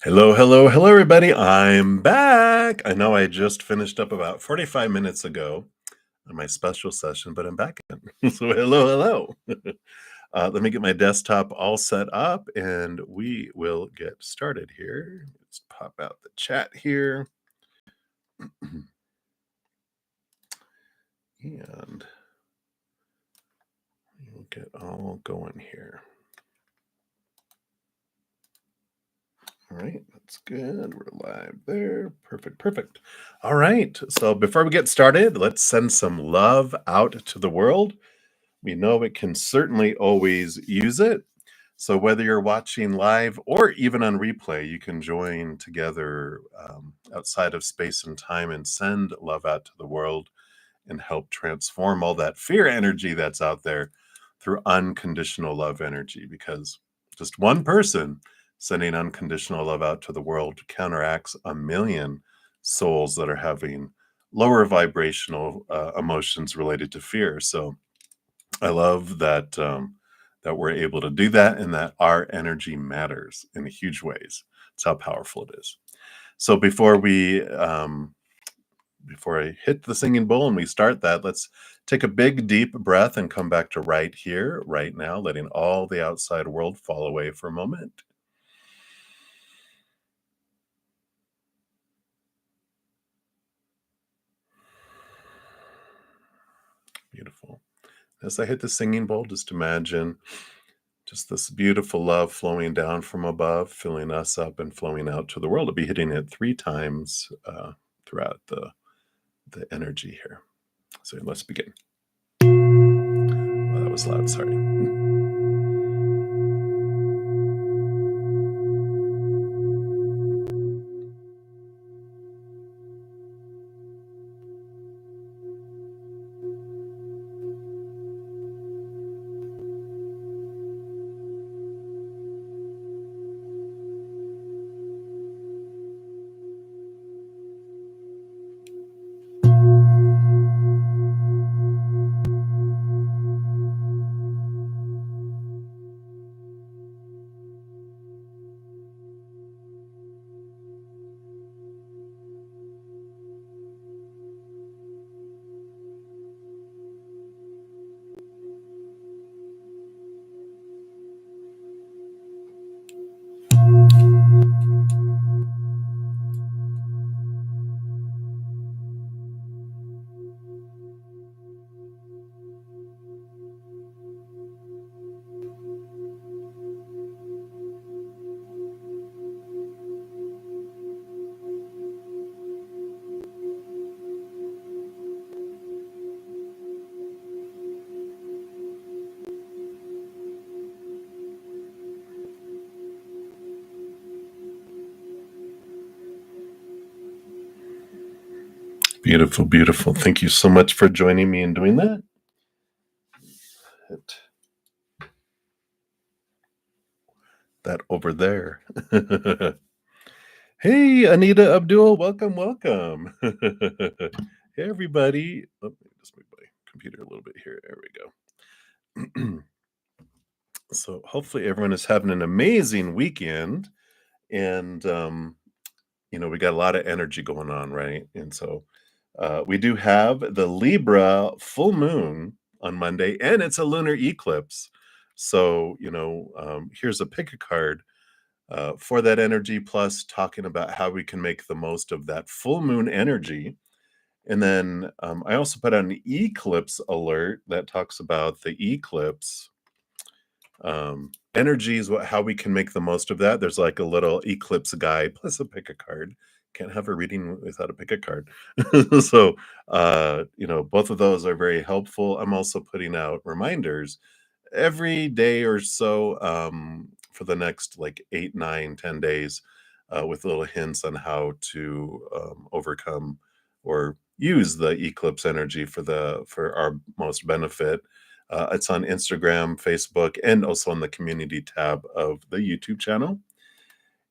Hello, hello, hello, everybody. I'm back. I know I just finished up about 45 minutes ago on my special session, but I'm back again. So, hello, hello. Let me get my desktop all set up and we will get started here. Let's pop out the chat here. And we'll get all going here. All right, that's good. We're live there. Perfect, perfect. All right. So before we get started, let's send some love out to the world. We know it can certainly always use it. So whether you're watching live or even on replay, you can join together outside of space and time and send love out to the world and help transform all that fear energy that's out there through unconditional love energy, because just one person sending unconditional love out to the world counteracts a million souls that are having lower vibrational emotions related to fear. So I love that that we're able to do that, and that our energy matters in huge ways. It's how powerful it is. So before I hit the singing bowl and we start that, let's take a big deep breath and come back to right here, right now, letting all the outside world fall away for a moment. Beautiful. As I hit the singing bowl, just imagine just this beautiful love flowing down from above, filling us up and flowing out to the world. I'll be hitting it 3 times throughout the energy here. So let's begin. Oh, that was loud, sorry. Beautiful, beautiful. Thank you so much for joining me and doing that. Hit that over there. Hey, Anita Abdul, welcome, welcome. Hey, everybody. Let me just move my computer a little bit here. There we go. So hopefully everyone is having an amazing weekend, and we got a lot of energy going on, right? And so we do have the Libra full moon on Monday, and it's a lunar eclipse. So here's a pick a card for that energy, plus talking about how we can make the most of that full moon energy. And then I also put out an eclipse alert that talks about the eclipse energies, how we can make the most of that. There's like a little eclipse guide plus a pick a card. Can't have a reading without a pick a card. So both of those are very helpful. I'm also putting out reminders every day or so for the next like 8, 9, 10 days with little hints on how to overcome or use the eclipse energy for our most benefit. It's on Instagram, Facebook, and also on the community tab of the YouTube channel.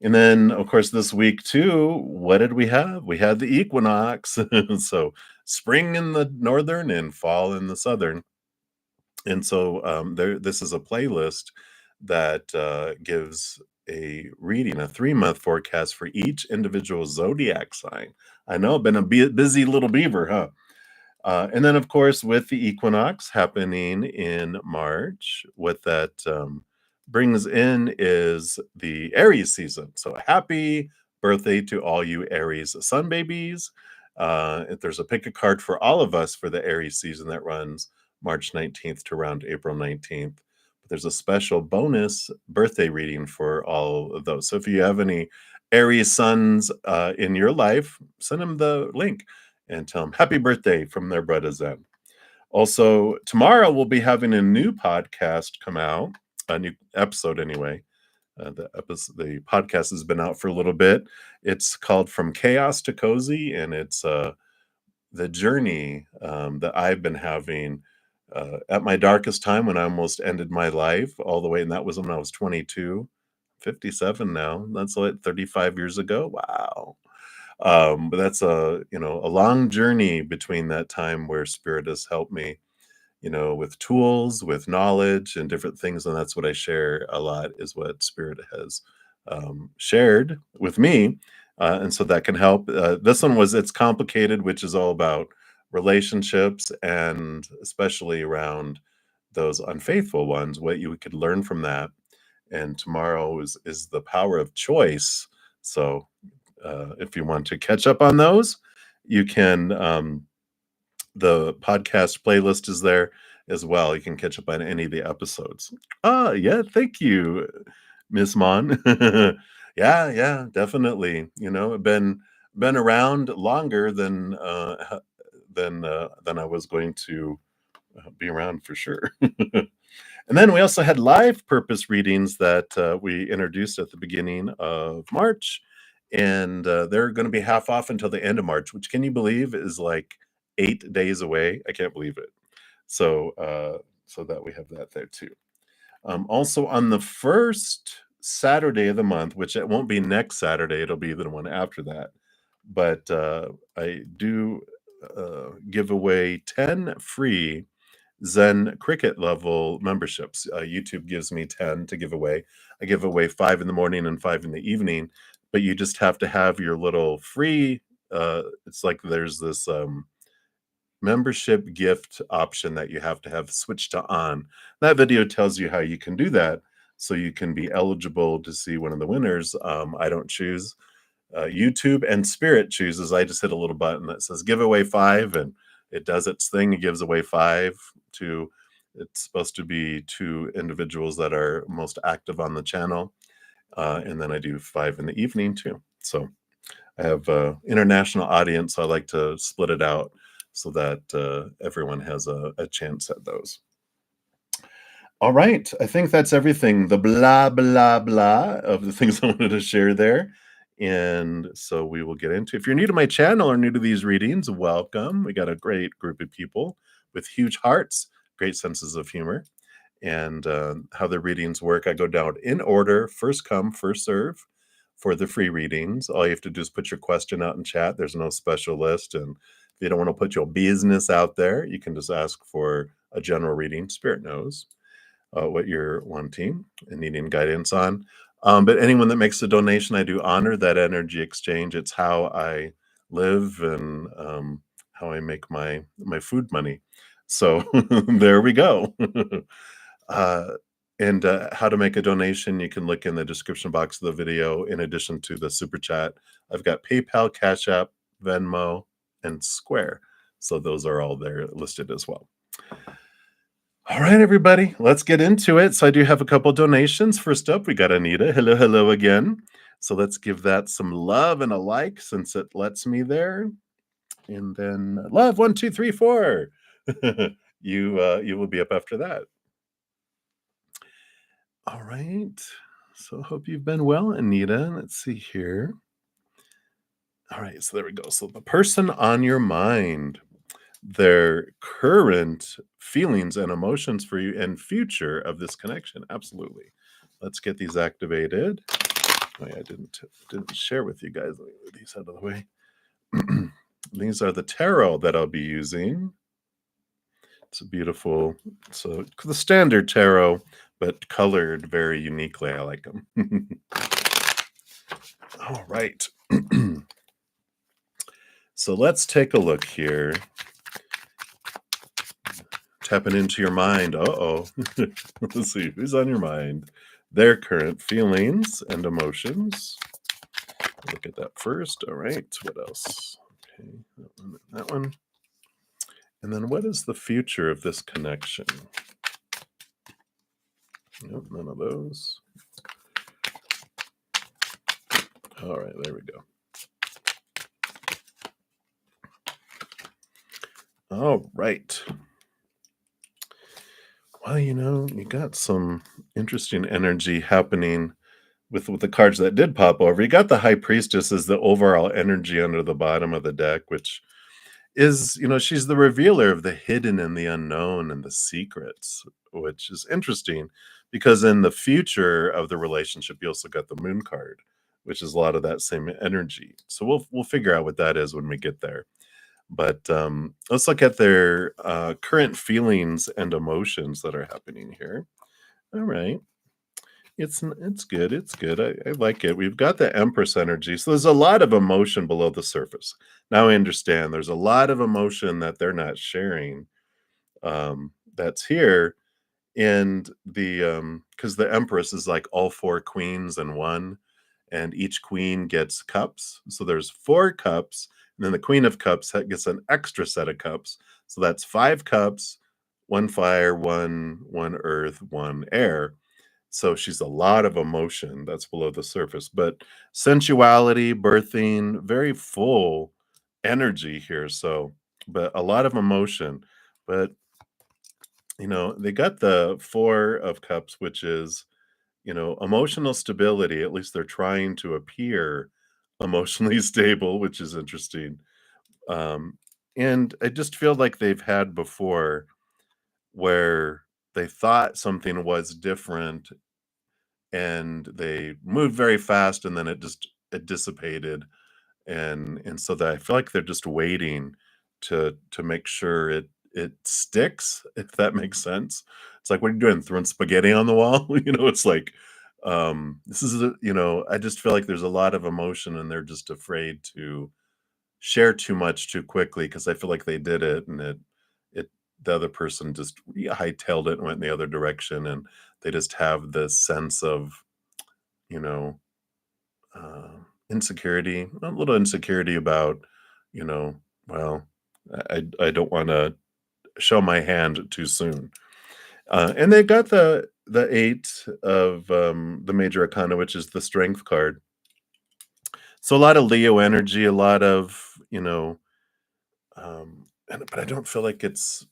And then, of course, this week too, what did we have? We had the equinox. So spring in the northern and fall in the southern. And so this is a playlist that gives a reading, a 3-month forecast for each individual zodiac sign. I know, been a busy little beaver, huh? And then, of course, with the equinox happening in March, what that brings in is the Aries season. So, happy birthday to all you Aries sun babies. If there's a pick a card for all of us for the Aries season that runs March 19th to around April 19th. But there's a special bonus birthday reading for all of those. So, if you have any Aries suns in your life, send them the link and tell them happy birthday from their bruddaZEN. Also, tomorrow we'll be having a new podcast come out, a new episode anyway. The podcast has been out for a little bit. It's called From Chaos to Cozy, and it's the journey that I've been having at my darkest time when I almost ended my life all the way, and that was when I was 22, 57 now. That's like 35 years ago. Wow. But that's a long journey between that time where spirit has helped me, with tools, with knowledge and different things. And that's what I share a lot, is what spirit has shared with me. And so that can help. This one it's complicated, which is all about relationships, and especially around those unfaithful ones, what you could learn from that. And tomorrow is the power of choice. So if you want to catch up on those, you can. The podcast playlist is there as well. You can catch up on any of the episodes. Yeah, thank you, Miss Mon. Yeah, definitely. Been around longer than I was going to be around for sure. And then we also had live purpose readings that we introduced at the beginning of March. And they're going to be half off until the end of March, which, can you believe, is like 8 days away? I can't believe it. So that we have that there too. Also, on the first Saturday of the month, which it won't be next Saturday, it'll be the one after that. But I do give away 10 free Zen Cricket level memberships. YouTube gives me 10 to give away. I give away 5 in the morning and 5 in the evening, but you just have to have your little free. It's like there's this membership gift option that you have to have switched to on. That video tells you how you can do that, so you can be eligible to see one of the winners. I don't choose. YouTube and Spirit chooses. I just hit a little button that says give away 5, and it does its thing. It gives away 5 to, it's supposed to be 2 individuals that are most active on the channel. And then I do 5 in the evening too. So I have an international audience, so I like to split it out so that everyone has a chance at those. All right. I think that's everything. The blah, blah, blah of the things I wanted to share there. And so we will get into, if you're new to my channel or new to these readings, welcome. We got a great group of people with huge hearts, great senses of humor. And how the readings work, I go down in order, first come, first serve for the free readings. All you have to do is put your question out in chat. There's no special list. And if you don't want to put your business out there, you can just ask for a general reading. Spirit knows what you're wanting and needing guidance on. But anyone that makes a donation, I do honor that energy exchange. It's how I live and how I make my food money. So there we go. And how to make a donation, you can look in the description box of the video. In addition to the super chat, I've got PayPal, CashApp, Venmo, and Square. So those are all there listed as well. All right, everybody, let's get into it. So I do have a couple donations. First up, we got Anita. Hello again. So let's give that some love and a like, since it lets me there. And then love 1, 2, 3, 4. You will be up after that. All right. So hope you've been well, Anita. Let's see here. All right, so there we go. So the person on your mind, their current feelings and emotions for you and future of this connection. Absolutely. Let's get these activated. Oh, yeah, I didn't share with you guys. Let me move these out of the way. These are the tarot that I'll be using It's a beautiful, so the standard tarot, but colored very uniquely. I like them. All right. So let's take a look here. Tapping into your mind. Uh-oh. Let's see who's on your mind. Their current feelings and emotions. Look at that first. All right. What else? Okay. That one. And then what is the future of this connection? Nope, none of those. All right, there we go. All right. Well, you got some interesting energy happening with the cards that did pop over. You got the High Priestess as the overall energy under the bottom of the deck, which is, she's the revealer of the hidden and the unknown and the secrets, which is interesting because in the future of the relationship, you also got the Moon card, which is a lot of that same energy. So we'll figure out what that is when we get there. But let's look at their current feelings and emotions that are happening here. All right. It's good. It's good. I like it. We've got the Empress energy. So there's a lot of emotion below the surface. Now I understand there's a lot of emotion that they're not sharing. That's here. And the because the Empress is like all four queens in one, and each queen gets cups. So there's 4 cups, and then the Queen of Cups gets an extra set of cups. So that's 5 cups, one fire, one earth, one air. So she's a lot of emotion that's below the surface, but sensuality, birthing, very full energy here. So, but a lot of emotion. But, they got the 4 of Cups, which is, emotional stability. At least they're trying to appear emotionally stable, which is interesting. Um, and I just feel like they've had before where they thought something was different and they moved very fast and then it dissipated and so that I feel like they're just waiting to make sure it sticks, if that makes sense. It's like, what are you doing, throwing spaghetti on the wall? It's like this is I just feel like there's a lot of emotion and they're just afraid to share too much too quickly because I feel like they did it and it the other person just hightailed it and went in the other direction, and they just have this sense of you know, uh, insecurity, a little insecurity about, you know, well, I don't want to show my hand too soon. And they got the 8 of the major arcana, which is the strength card. So a lot of Leo energy, a lot of but I don't feel like it's.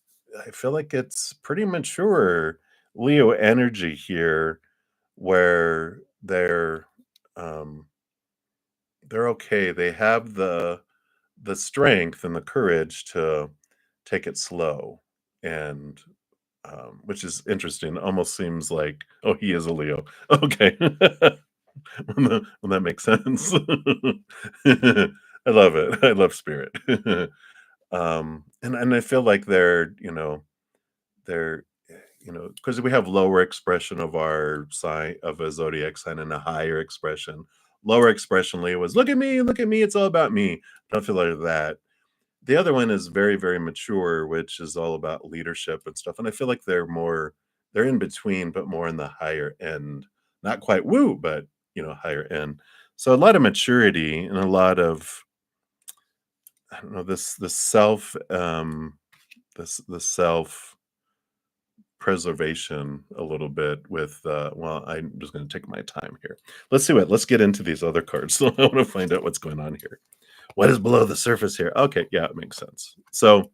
I feel like it's pretty mature Leo energy here, where um they're okay. They have the strength and the courage to take it slow, and, which is interesting. Almost seems like, oh, he is a Leo. Okay. That makes sense. I love it. I love spirit. And I feel like they're, because we have lower expression of our sign of a zodiac sign and a higher expression. Lower expression, Leo, was look at me, it's all about me. I don't feel like that. The other one is very, very mature, which is all about leadership and stuff. And I feel like they're in between, but more in the higher end. Not quite woo, but higher end. So a lot of maturity and a lot of, I don't know, this self this self preservation a little bit with well, I'm just going to take my time here. Let's get into these other cards. So I want to find out what's going on here. What is below the surface here? Okay, yeah, it makes sense. So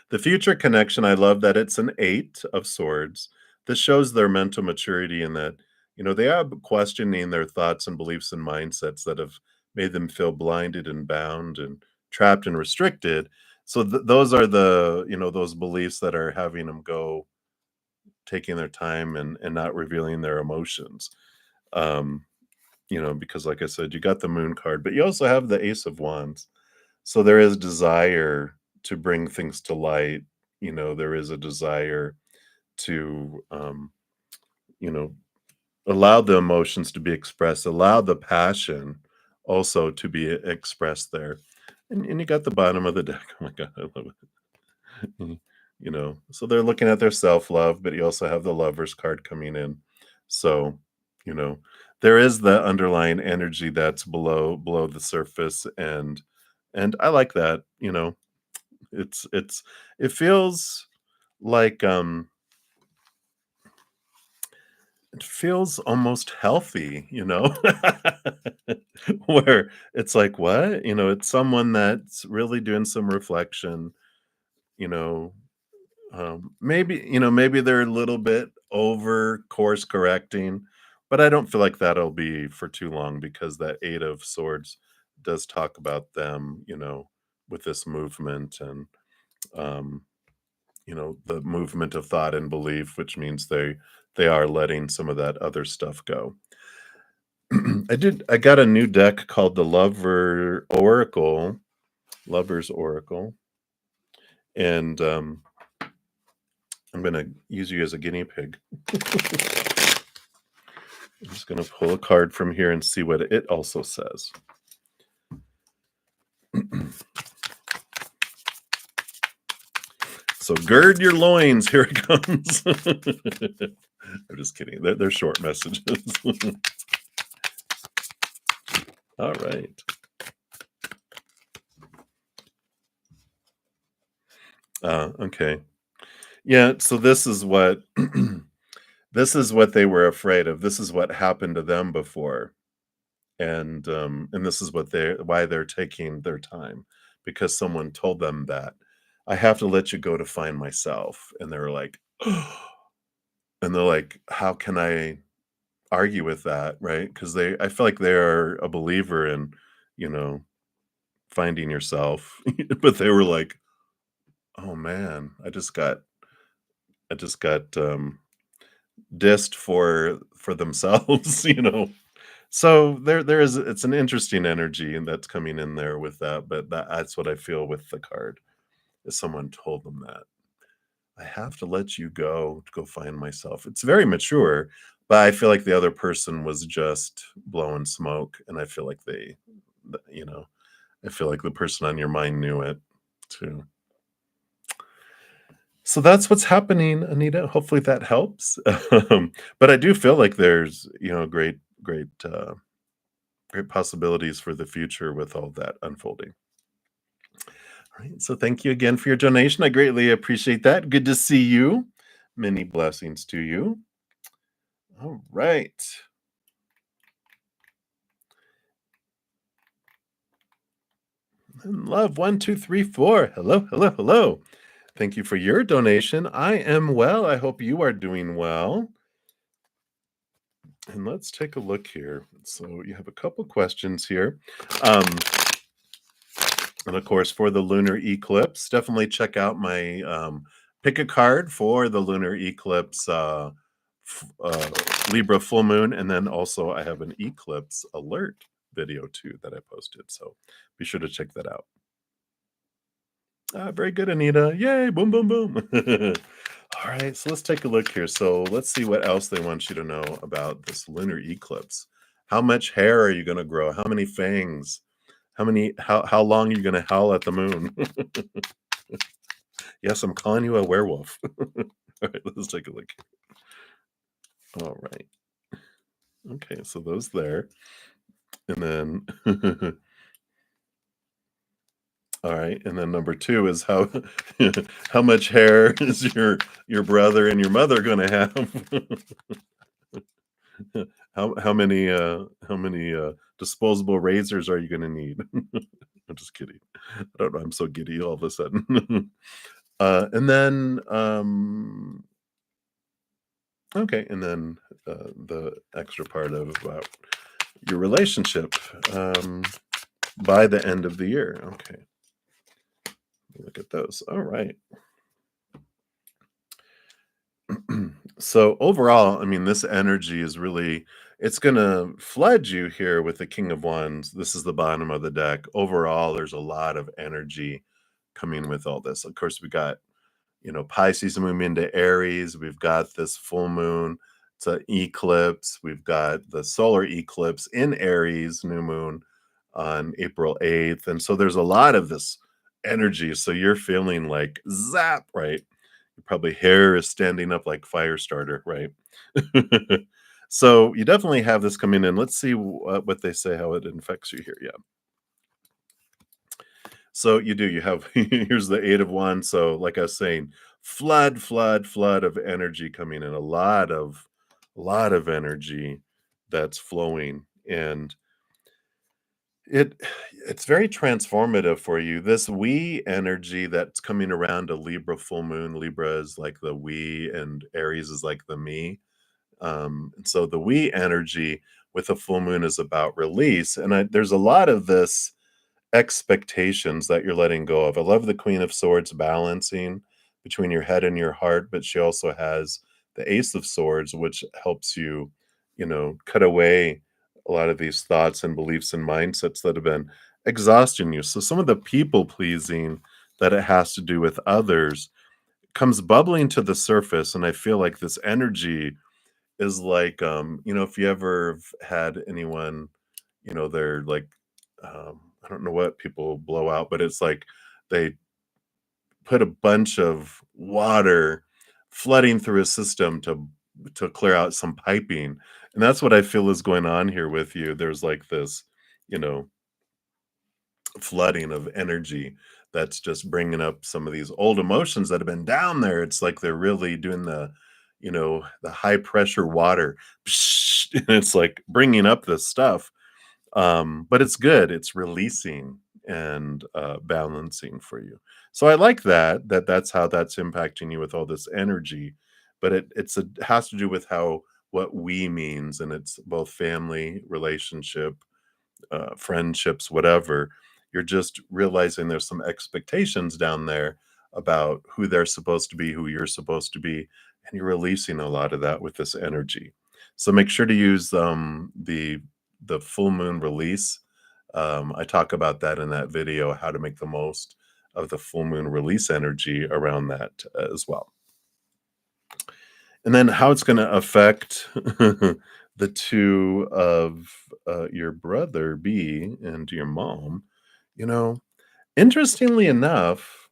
the future connection, I love that it's an 8 of Swords. This shows their mental maturity and that they are questioning their thoughts and beliefs and mindsets that have made them feel blinded and bound and trapped and restricted. So those are those beliefs that are having them go, taking their time and not revealing their emotions. Um, because like I said, you got the Moon card, but you also have the Ace of Wands. So there is desire to bring things to light, there is a desire to, you know, allow the emotions to be expressed, allow the passion also to be expressed there. And you got the bottom of the deck. Oh my god, I love it. So they're looking at their self-love, but you also have the Lovers card coming in. So, you know, there is the underlying energy that's below the surface, and I like that. It feels like, it feels almost healthy. Where it's like, "What?" It's someone that's really doing some reflection, you know, maybe they're a little bit over course correcting, but I don't feel like that'll be for too long because that 8 of Swords does talk about them, with this movement and, um, the movement of thought and belief, which means they are letting some of that other stuff go. I got a new deck called the Lover's Oracle, and I'm gonna use you as a guinea pig. I'm just gonna pull a card from here and see what it also says. So gird your loins, here it comes. I'm just kidding. They're short messages. All right. Okay. Yeah, so this is what this is what they were afraid of. This is what happened to them before. And this is why they're taking their time, because someone told them that, "I have to let you go to find myself," and they were like, and they're like, "How can I argue with that?" Right? Because I feel like they are a believer in, you know, finding yourself, but they were like, "Oh man, I just got dissed for themselves," you know. So there is it's an interesting energy and that's coming in there with that, but that's what I feel with the card, is someone told them that. I have to let you go to go find myself. It's very mature, but I feel like the other person was just blowing smoke, and I feel like th you know, I feel like the person on your mind knew it too. So that's what's happening, Anita. Hopefully that helps. But I do feel like there's, great possibilities for the future with all that unfolding. All right. So thank you again for your donation. I greatly appreciate that. Good to see you. Many blessings to you. All right. And love 1234. Hello, hello, hello. Thank you for your donation. I am well. I hope you are doing well. And let's take a look here. So you have a couple questions here. Um, And of course, for the lunar eclipse, definitely check out my pick a card for the lunar eclipse, Libra full moon. And then also, I have an eclipse alert video too that I posted. So be sure to check that out. Very good, Anita. Yay, boom, boom, boom. All right, so let's take a look here. So let's see what else they want you to know about this lunar eclipse. How much hair are you going to grow? How many fangs? How long are you gonna howl at the moon? Yes, I'm calling you a werewolf. Alright, let's take a look. Alright. Okay, so those there. And then alright, and then number 2 is how how much hair is your brother and your mother gonna have? How many disposable razors are you gonna need? I'm just kidding. I don't know, I'm so giddy all of a sudden. And then, okay, and then, the extra part of about your relationship, by the end of the year. Okay, look at those. Alright. So, overall, I mean, this energy is really it's gonna flood you here with the King of Wands. This is the bottom of the deck. Overall, there's a lot of energy coming with all this. Of course, we got Pisces moving into Aries. We've got this full moon. It's an eclipse. We've got the solar eclipse in Aries, new moon on April 8th. And so there's a lot of this energy. So you're feeling like zap, right? Your probably hair is standing up like fire starter, right? So you definitely have this coming in. Let's see what they say, how it infects you here. Yeah. So you do, you have here's the 8 of Wands. So like I was saying, flood of energy coming in, a lot of energy that's flowing. And it it's very transformative for you. This we energy that's coming around a Libra full moon. Libra is like the we and Aries is like the me. And so the we energy with a full moon is about release. And there's a lot of this expectations that you're letting go of. I love the Queen of Swords balancing between your head and your heart, but she also has the Ace of Swords, which helps you, cut away a lot of these thoughts and beliefs and mindsets that have been exhausting you. So some of the people pleasing that it has to do with others comes bubbling to the surface. And I feel like this energy is like, if you ever have had anyone, they're like, I don't know what people blow out, but it's like they put a bunch of water flooding through a system to clear out some piping. And that's what I feel is going on here with you. There's like this, you know, flooding of energy that's just bringing up some of these old emotions that have been down there. It's like they're really doing the high pressure water. And it's like bringing up this stuff, but it's good. It's releasing and balancing for you. So I like that's how that's impacting you with all this energy. But has to do with how what we means, and it's both family, relationship, friendships, whatever. You're just realizing there's some expectations down there about who they're supposed to be, who you're supposed to be, and you're releasing a lot of that with this energy. So make sure to use the full moon release. I talk about that in that video, how to make the most of the full moon release energy around that as well. And then how it's going to affect the two of your brother B and your mom. You know, interestingly enough,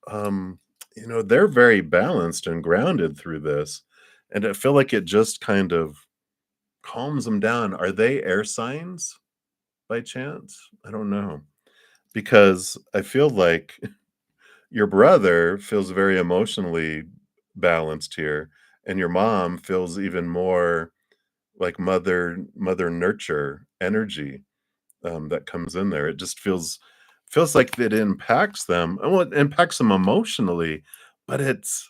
um, they're very balanced and grounded through this. And I feel like it just kind of calms them down. Are they air signs by chance? I don't know. Because I feel like your brother feels very emotionally balanced here, and your mom feels even more like mother nurture energy, that comes in there. It just feels like it impacts them. Well, it impacts them emotionally, but it's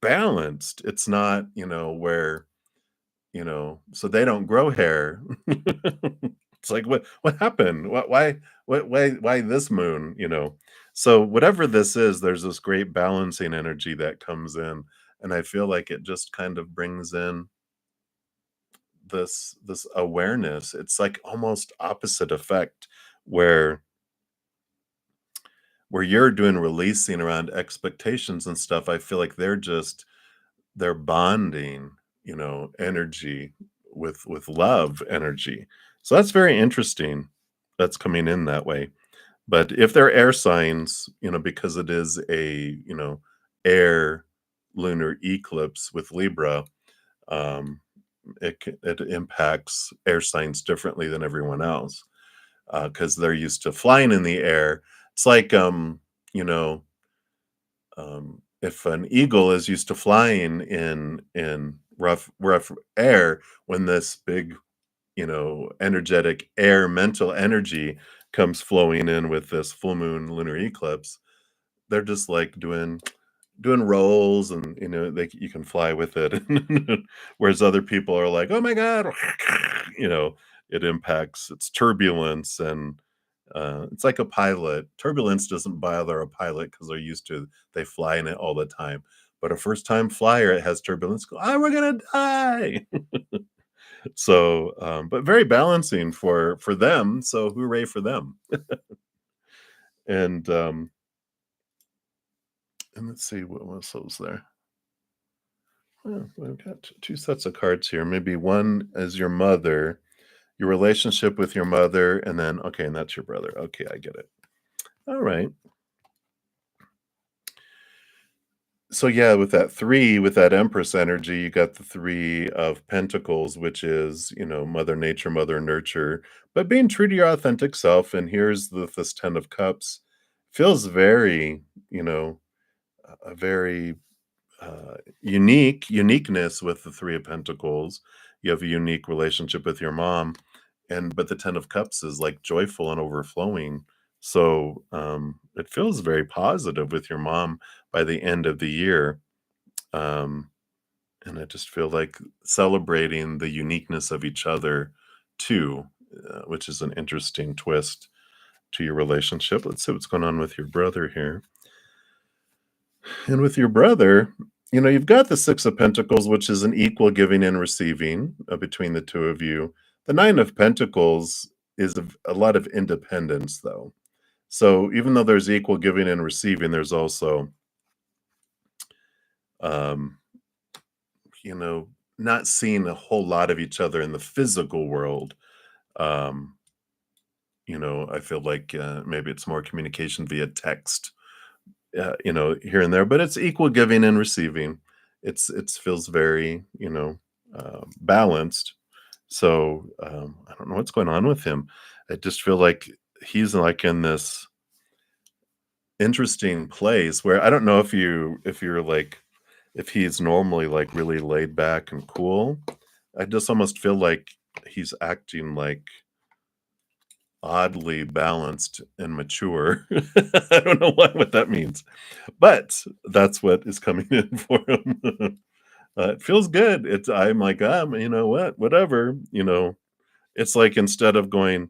balanced. It's not, where, so they don't grow hair. It's like, what happened? Why this moon, So whatever this is, there's this great balancing energy that comes in, and I feel like it just kind of brings in this awareness. It's like almost opposite effect where you're doing releasing around expectations and stuff. I feel like they're bonding, energy with love energy. So that's very interesting. That's coming in that way. But if they're air signs, because it is a, air lunar eclipse with Libra, um, it impacts air signs differently than everyone else, because they're used to flying in the air. It's like, you know, if an eagle is used to flying in rough air, when this big, energetic air mental energy comes flowing in with this full moon lunar eclipse, they're just like doing rolls, and you can fly with it. Whereas other people are like, oh my god, you know it impacts, it's turbulence, and it's like a pilot. Turbulence doesn't bother a pilot because they fly in it all the time. But a first time flyer, it has turbulence, go, oh, we're gonna die. So but very balancing for them, so hooray for them. And And let's see what else was there. Oh, we've got two sets of cards here. Maybe one is your mother, your relationship with your mother, and then okay, and that's your brother. Okay, I get it. All right. So yeah, with that 3, with that Empress energy, you got the 3 of Pentacles, which is, Mother Nature, Mother Nurture, but being true to your authentic self. And here's this 10 of Cups. Feels very, a very uniqueness with the 3 of Pentacles. You have a unique relationship with your mom, but the 10 of Cups is like joyful and overflowing. So it feels very positive with your mom by the end of the year. Um, and I just feel like celebrating the uniqueness of each other too, which is an interesting twist to your relationship. Let's see what's going on with your brother here. And with your brother, you've got the 6 of Pentacles, which is an equal giving and receiving between the two of you. The 9 of Pentacles is a lot of independence, though. So even though there's equal giving and receiving, there's also, um, you know, not seeing a whole lot of each other in the physical world. Um, I feel like maybe it's more communication via text, here and there, but it's equal giving and receiving. It's feels very, balanced. So I don't know what's going on with him. I just feel like he's like in this interesting place where I don't know if you're like if he's normally like really laid back and cool. I just almost feel like he's acting like oddly balanced and mature. I don't know what that means, but that's what is coming in for him. It feels good. I'm like, you know what, whatever. It's like instead of going,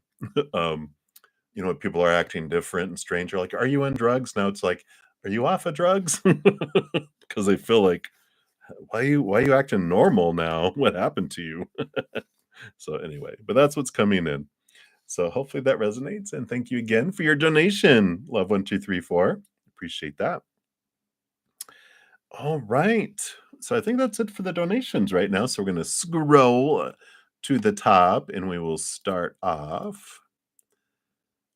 um, people are acting different and strange. You're like, are you on drugs? Now it's like, are you off of drugs? Because I feel like, why are you acting normal now? What happened to you? So anyway, but that's what's coming in. So hopefully that resonates. And thank you again for your donation, Love1234. Appreciate that. All right. So I think that's it for the donations right now. So we're going to scroll to the top and we will start off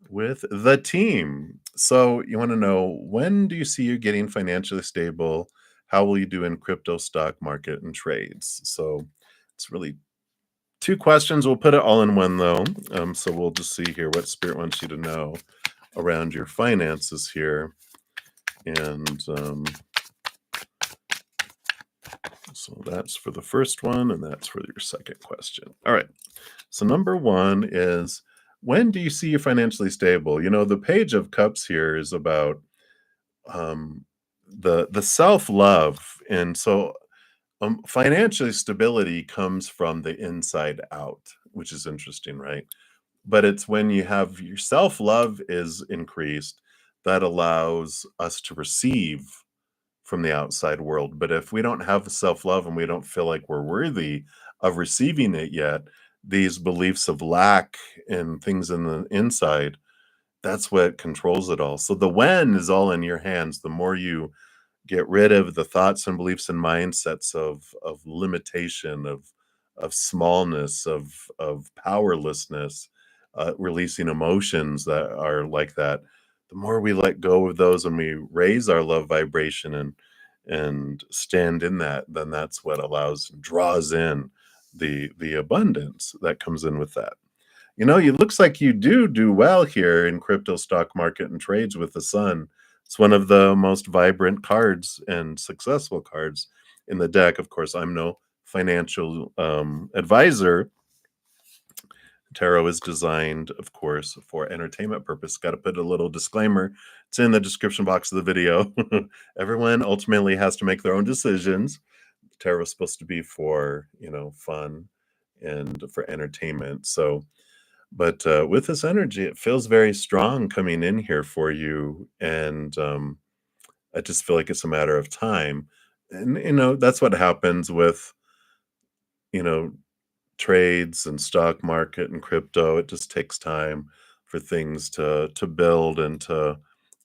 with the team. So you want to know, when do you see you getting financially stable? How will you do in crypto, stock market, and trades? So it's really two questions. We'll put it all in one though. So we'll just see here what Spirit wants you to know around your finances here. And so that's for the first one, and that's for your second question. All right. So number one is, when do you see you financially stable? The Page of Cups here is about the self-love. And so financial stability comes from the inside out, which is interesting, right? But it's when you have your self-love is increased that allows us to receive from the outside world. But if we don't have self-love and we don't feel like we're worthy of receiving it yet, these beliefs of lack and things in the inside, that's what controls it all. So the when is all in your hands. The more you get rid of the thoughts and beliefs and mindsets of limitation, of smallness, of powerlessness, releasing emotions that are like that. The more we let go of those and we raise our love vibration and stand in that, then that's what draws in the abundance that comes in with that. It looks like you do well here in crypto, stock market, and trades with the sun. It's one of the most vibrant cards and successful cards in the deck. Of course, I'm no financial advisor. Tarot is designed, of course, for entertainment purpose. Got to put a little disclaimer. It's in the description box of the video. Everyone ultimately has to make their own decisions. Tarot is supposed to be for, fun and for entertainment. So, but with this energy, it feels very strong coming in here for you. And I just feel like it's a matter of time. And, that's what happens with, you know, trades and stock market and crypto. It just takes time for things to build and to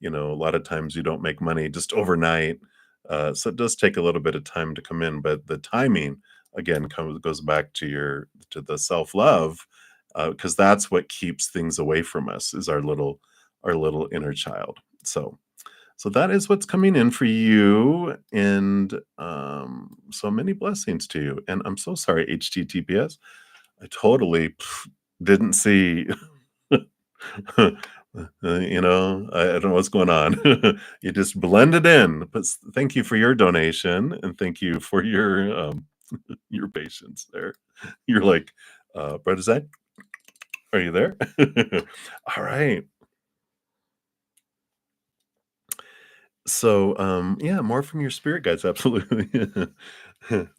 A lot of times you don't make money just overnight. So it does take a little bit of time to come in, but the timing again goes back to the self-love, because that's what keeps things away from us is our little inner child. So that is what's coming in for you, and so many blessings to you. And I'm so sorry, HTTPS. I totally didn't see. I don't know what's going on. You just blended in. But thank you for your donation, and thank you for your patience there. You're like, bruddaZEN, are you there? All right. So, yeah, more from your spirit guides, absolutely.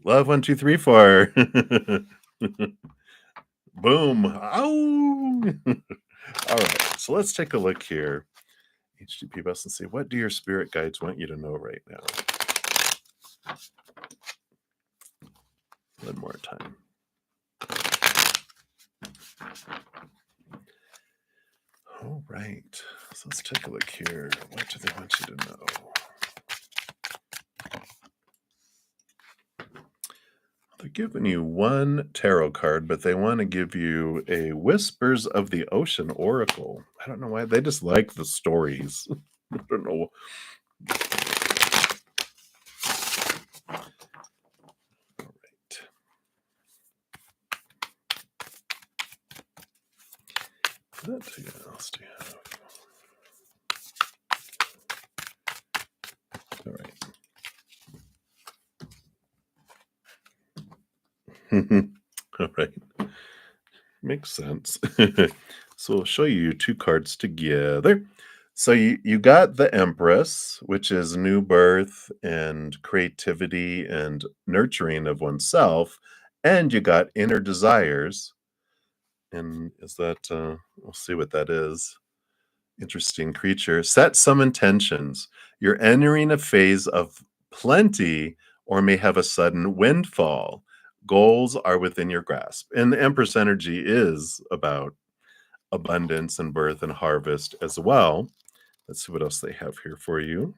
Love 1, 2, 3, 4. Boom. Ow. All right. So let's take a look here. HTTP bus and see, what do your spirit guides want you to know right now? One more time. All right. So let's take a look here. What do they want you to know? They're giving you one tarot card, but they want to give you a Whispers of the Ocean Oracle. I don't know why. They just like the stories. I don't know. All right. What else do you have? All right. All right. Makes sense. So we'll show you two cards together. So you got the Empress, which is new birth and creativity and nurturing of oneself, and you got inner desires. And is that we'll see what that is. Interesting creature. Set some intentions. You're entering a phase of plenty or may have a sudden windfall. Goals are within your grasp. And the Empress energy is about abundance and birth and harvest as well. Let's see what else they have here for you.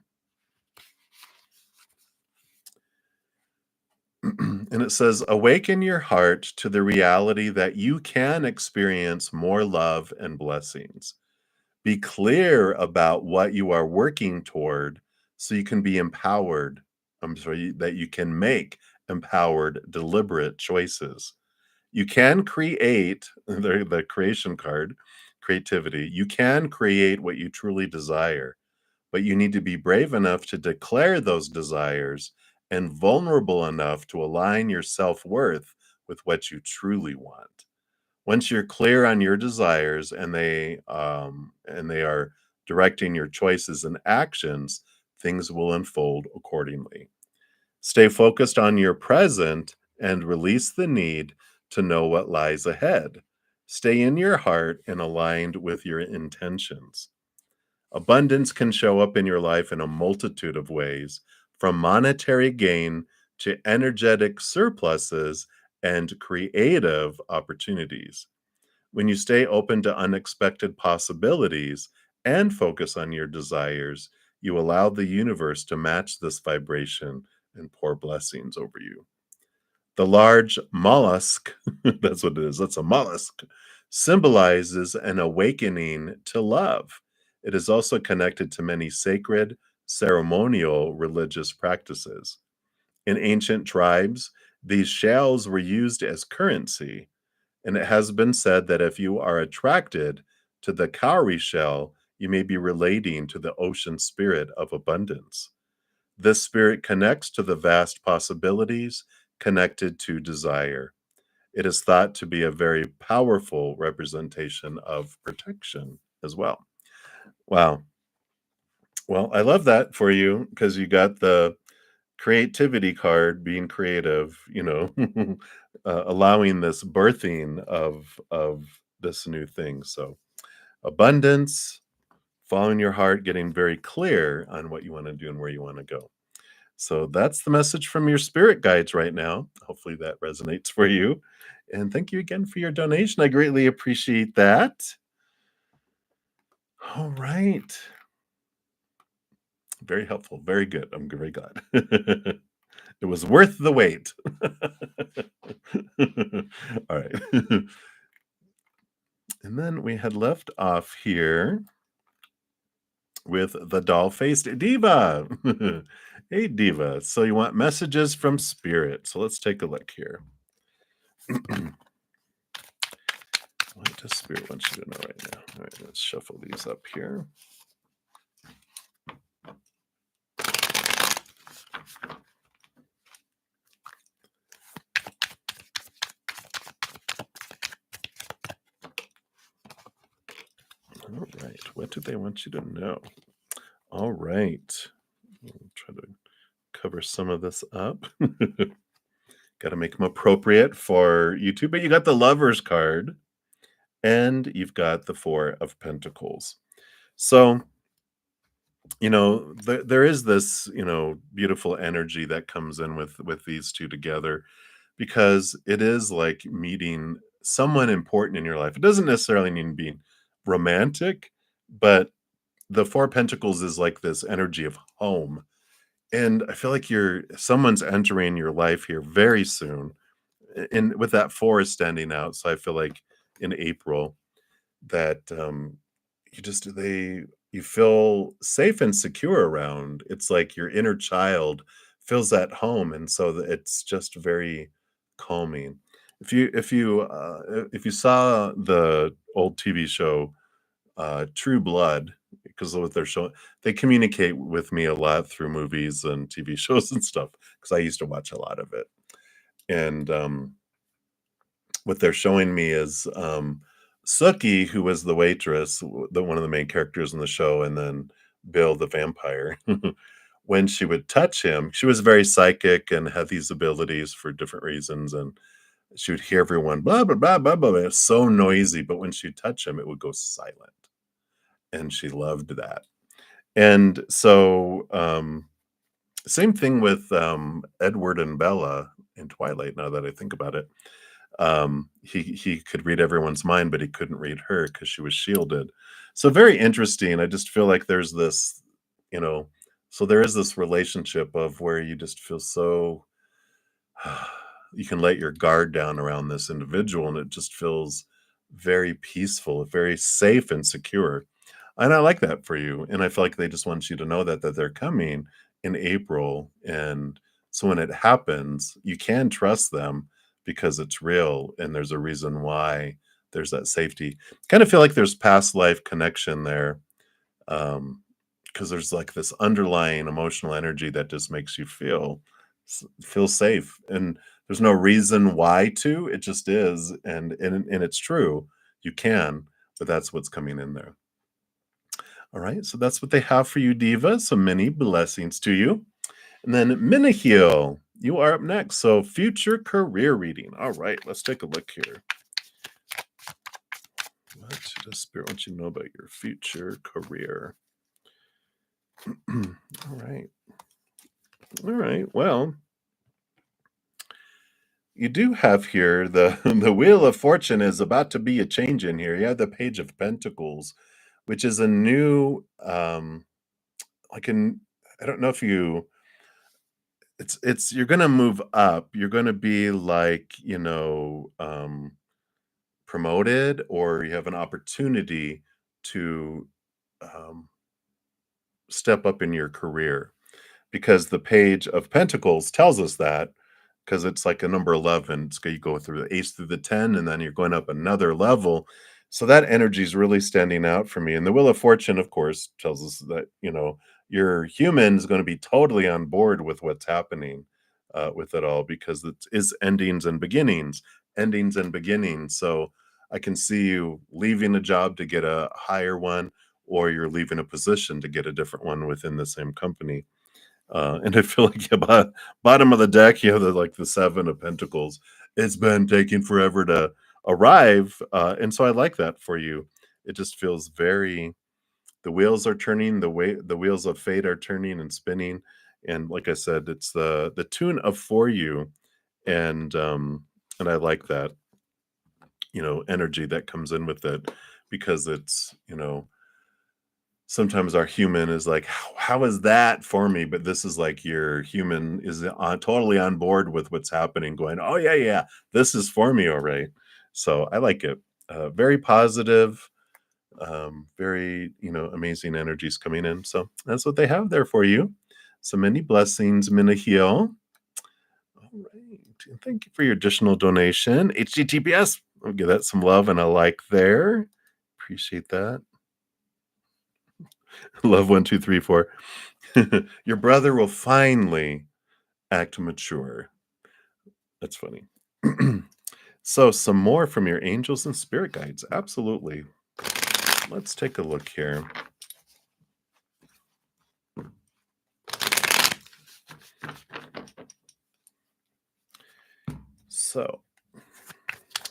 And it says, awaken your heart to the reality that you can experience more love and blessings. Be clear about what you are working toward so you can be empowered. I'm sorry, that you can make empowered, deliberate choices. You can create the creation card, creativity. You can create what you truly desire, but you need to be brave enough to declare those desires and vulnerable enough to align your self-worth with what you truly want. Once you're clear on your desires and they are directing your choices and actions, things will unfold accordingly. Stay focused on your present and release the need to know what lies ahead. Stay in your heart and aligned with your intentions. Abundance can show up in your life in a multitude of ways, from monetary gain to energetic surpluses and creative opportunities. When you stay open to unexpected possibilities and focus on your desires, you allow the universe to match this vibration and pour blessings over you. The large mollusk, that's what it is, that's a mollusk, symbolizes an awakening to love. It is also connected to many sacred, ceremonial religious practices. In ancient tribes, these shells were used as currency, and it has been said that if you are attracted to the cowrie shell, you may be relating to the ocean spirit of abundance. This spirit connects to the vast possibilities connected to desire. It is thought to be a very powerful representation of protection as well. Wow. Well, I love that for you because you got the creativity card, being creative, allowing this birthing of this new thing. So abundance, following your heart, getting very clear on what you want to do and where you want to go. So that's the message from your spirit guides right now. Hopefully that resonates for you. And thank you again for your donation. I greatly appreciate that. All right. Very helpful. Very good. I'm very glad. It was worth the wait. All right. And then we had left off here with the doll-faced diva. Hey, diva. So you want messages from spirit. So let's take a look here. What does spirit want you to know right now? All right, let's shuffle these up here. All right, what do they want you to know? All right, we'll try to cover some of this up. Got to make them appropriate for YouTube, but you got the Lovers card and you've got the Four of Pentacles. So, there is this, beautiful energy that comes in with these two together because it is like meeting someone important in your life. It doesn't necessarily mean being romantic, but the Four of Pentacles is like this energy of home. And I feel like someone's entering your life here very soon. And with that forest standing out, so I feel like in April that you feel safe and secure around. It's like your inner child feels at home, and so it's just very calming. If you saw the old TV show True Blood, because of what they're showing, they communicate with me a lot through movies and TV shows and stuff. Because I used to watch a lot of it, and what they're showing me is Sookie, who was the waitress, the one of the main characters in the show, and then Bill the vampire. When she would touch him, she was very psychic and had these abilities for different reasons, and she would hear everyone blah blah blah blah blah. It was so noisy, but when she'd touch him, it would go silent, and she loved that. And so, same thing with Edward and Bella in Twilight. Now that I think about it, he could read everyone's mind, but he couldn't read her because she was shielded. So very interesting. I just feel like there's this, you know, so there is this relationship of where you just feel so you can let your guard down around this individual, and it just feels very peaceful, very safe and secure. And I like that for you. And I feel like they just want you to know that they're coming in April. And so when it happens, you can trust them because it's real and there's a reason why there's that safety. Kind of feel like there's past life connection there. Because there's like this underlying emotional energy that just makes you feel safe. And there's no reason why to, it just is. And it's true. You can, but that's what's coming in there. All right, so that's what they have for you, Diva. So many blessings to you. And then Minahil, you are up next. So future career reading. All right, let's take a look here. What does Spirit want you to know about your future career? All right. All right, well, you do have here the Wheel of Fortune is about to be a change in here. You have the Page of Pentacles, which is a new like an I don't know if you it's you're gonna move up. You're gonna be like, promoted, or you have an opportunity to um, step up in your career because the Page of Pentacles tells us that because it's like a number 11. You go through the ace through the 10, and then you're going up another level. So that energy is really standing out for me. And the Wheel of Fortune, of course, tells us that, your human is going to be totally on board with what's happening with it all because it is endings and beginnings. So I can see you leaving a job to get a higher one, or you're leaving a position to get a different one within the same company. And I feel like about bottom of the deck, you have the Seven of Pentacles. It's been taking forever to arrive, and so I like that for you. It just feels very. The wheels are turning. The wheels of fate are turning and spinning. And like I said, it's the tune of for you, and I like that energy that comes in with it because it's sometimes our human is like, how is that for me? But this is like your human is totally on board with what's happening, going, oh, yeah, yeah, this is for me, all right. So I like it. Very positive, very, amazing energies coming in. So that's what they have there for you. So many blessings, Minahil. All right. And thank you for your additional donation. HTTPS. I'll give that some love and a like there. Appreciate that. Love 1234. Your brother will finally act mature. That's funny. So, some more from your angels and spirit guides. Absolutely. Let's take a look here. So,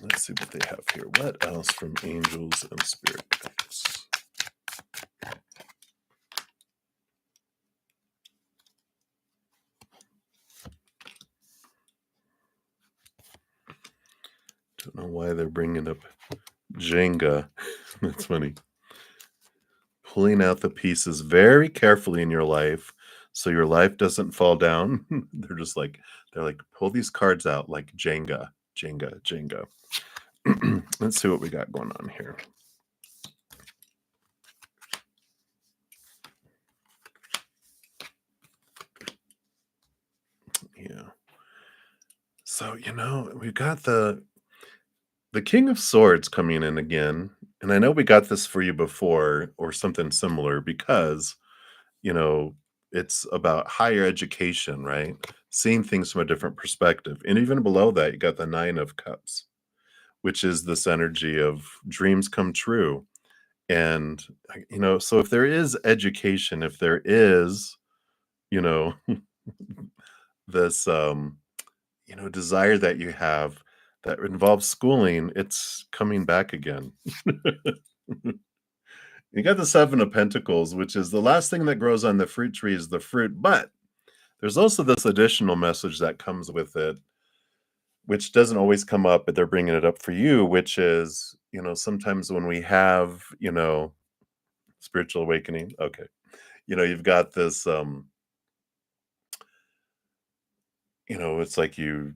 let's see what they have here. What else from angels and spirit guides? Don't know why they're bringing up Jenga. That's funny. Pulling out the pieces very carefully in your life so your life doesn't fall down. they're like, pull these cards out like Jenga, Jenga, Jenga. Let's see what we got going on here. Yeah. So, we've got the King of Swords coming in again. And I know we got this for you before or something similar because, you know, it's about higher education, right? Seeing things from a different perspective. And even below that, you got the Nine of Cups, which is this energy of dreams come true. And, so if there is education, if there is, you know, this, desire that you have that involves schooling, it's coming back again. You got the Seven of Pentacles, which is the last thing that grows on the fruit tree is the fruit, but there's also this additional message that comes with it, which doesn't always come up, but they're bringing it up for you, which is, sometimes when we have, spiritual awakening, okay, you've got this, it's like you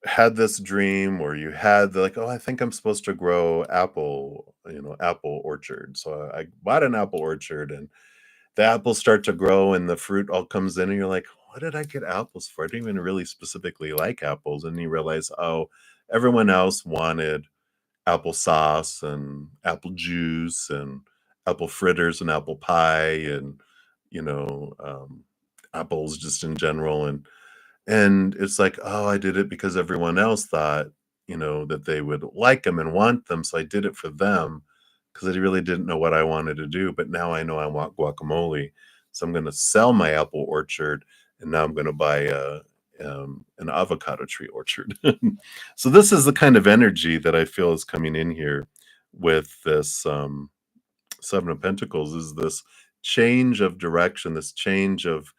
had this dream or you had like, oh, I think I'm supposed to grow apple orchard. So I bought an apple orchard and the apples start to grow and the fruit all comes in and you're like, what did I get apples for? I didn't even really specifically like apples. And you realize, oh, everyone else wanted applesauce and apple juice and apple fritters and apple pie and, you know, um, apples just in general. And it's like, "Oh, I did it because everyone else thought, that they would like them and want them, so I did it for them because I really didn't know what I wanted to do, but now I know I want guacamole, so I'm gonna sell my apple orchard, and now I'm gonna buy an avocado tree orchard." So this is the kind of energy that I feel is coming in here with this, Seven of Pentacles, is this change of direction, this change of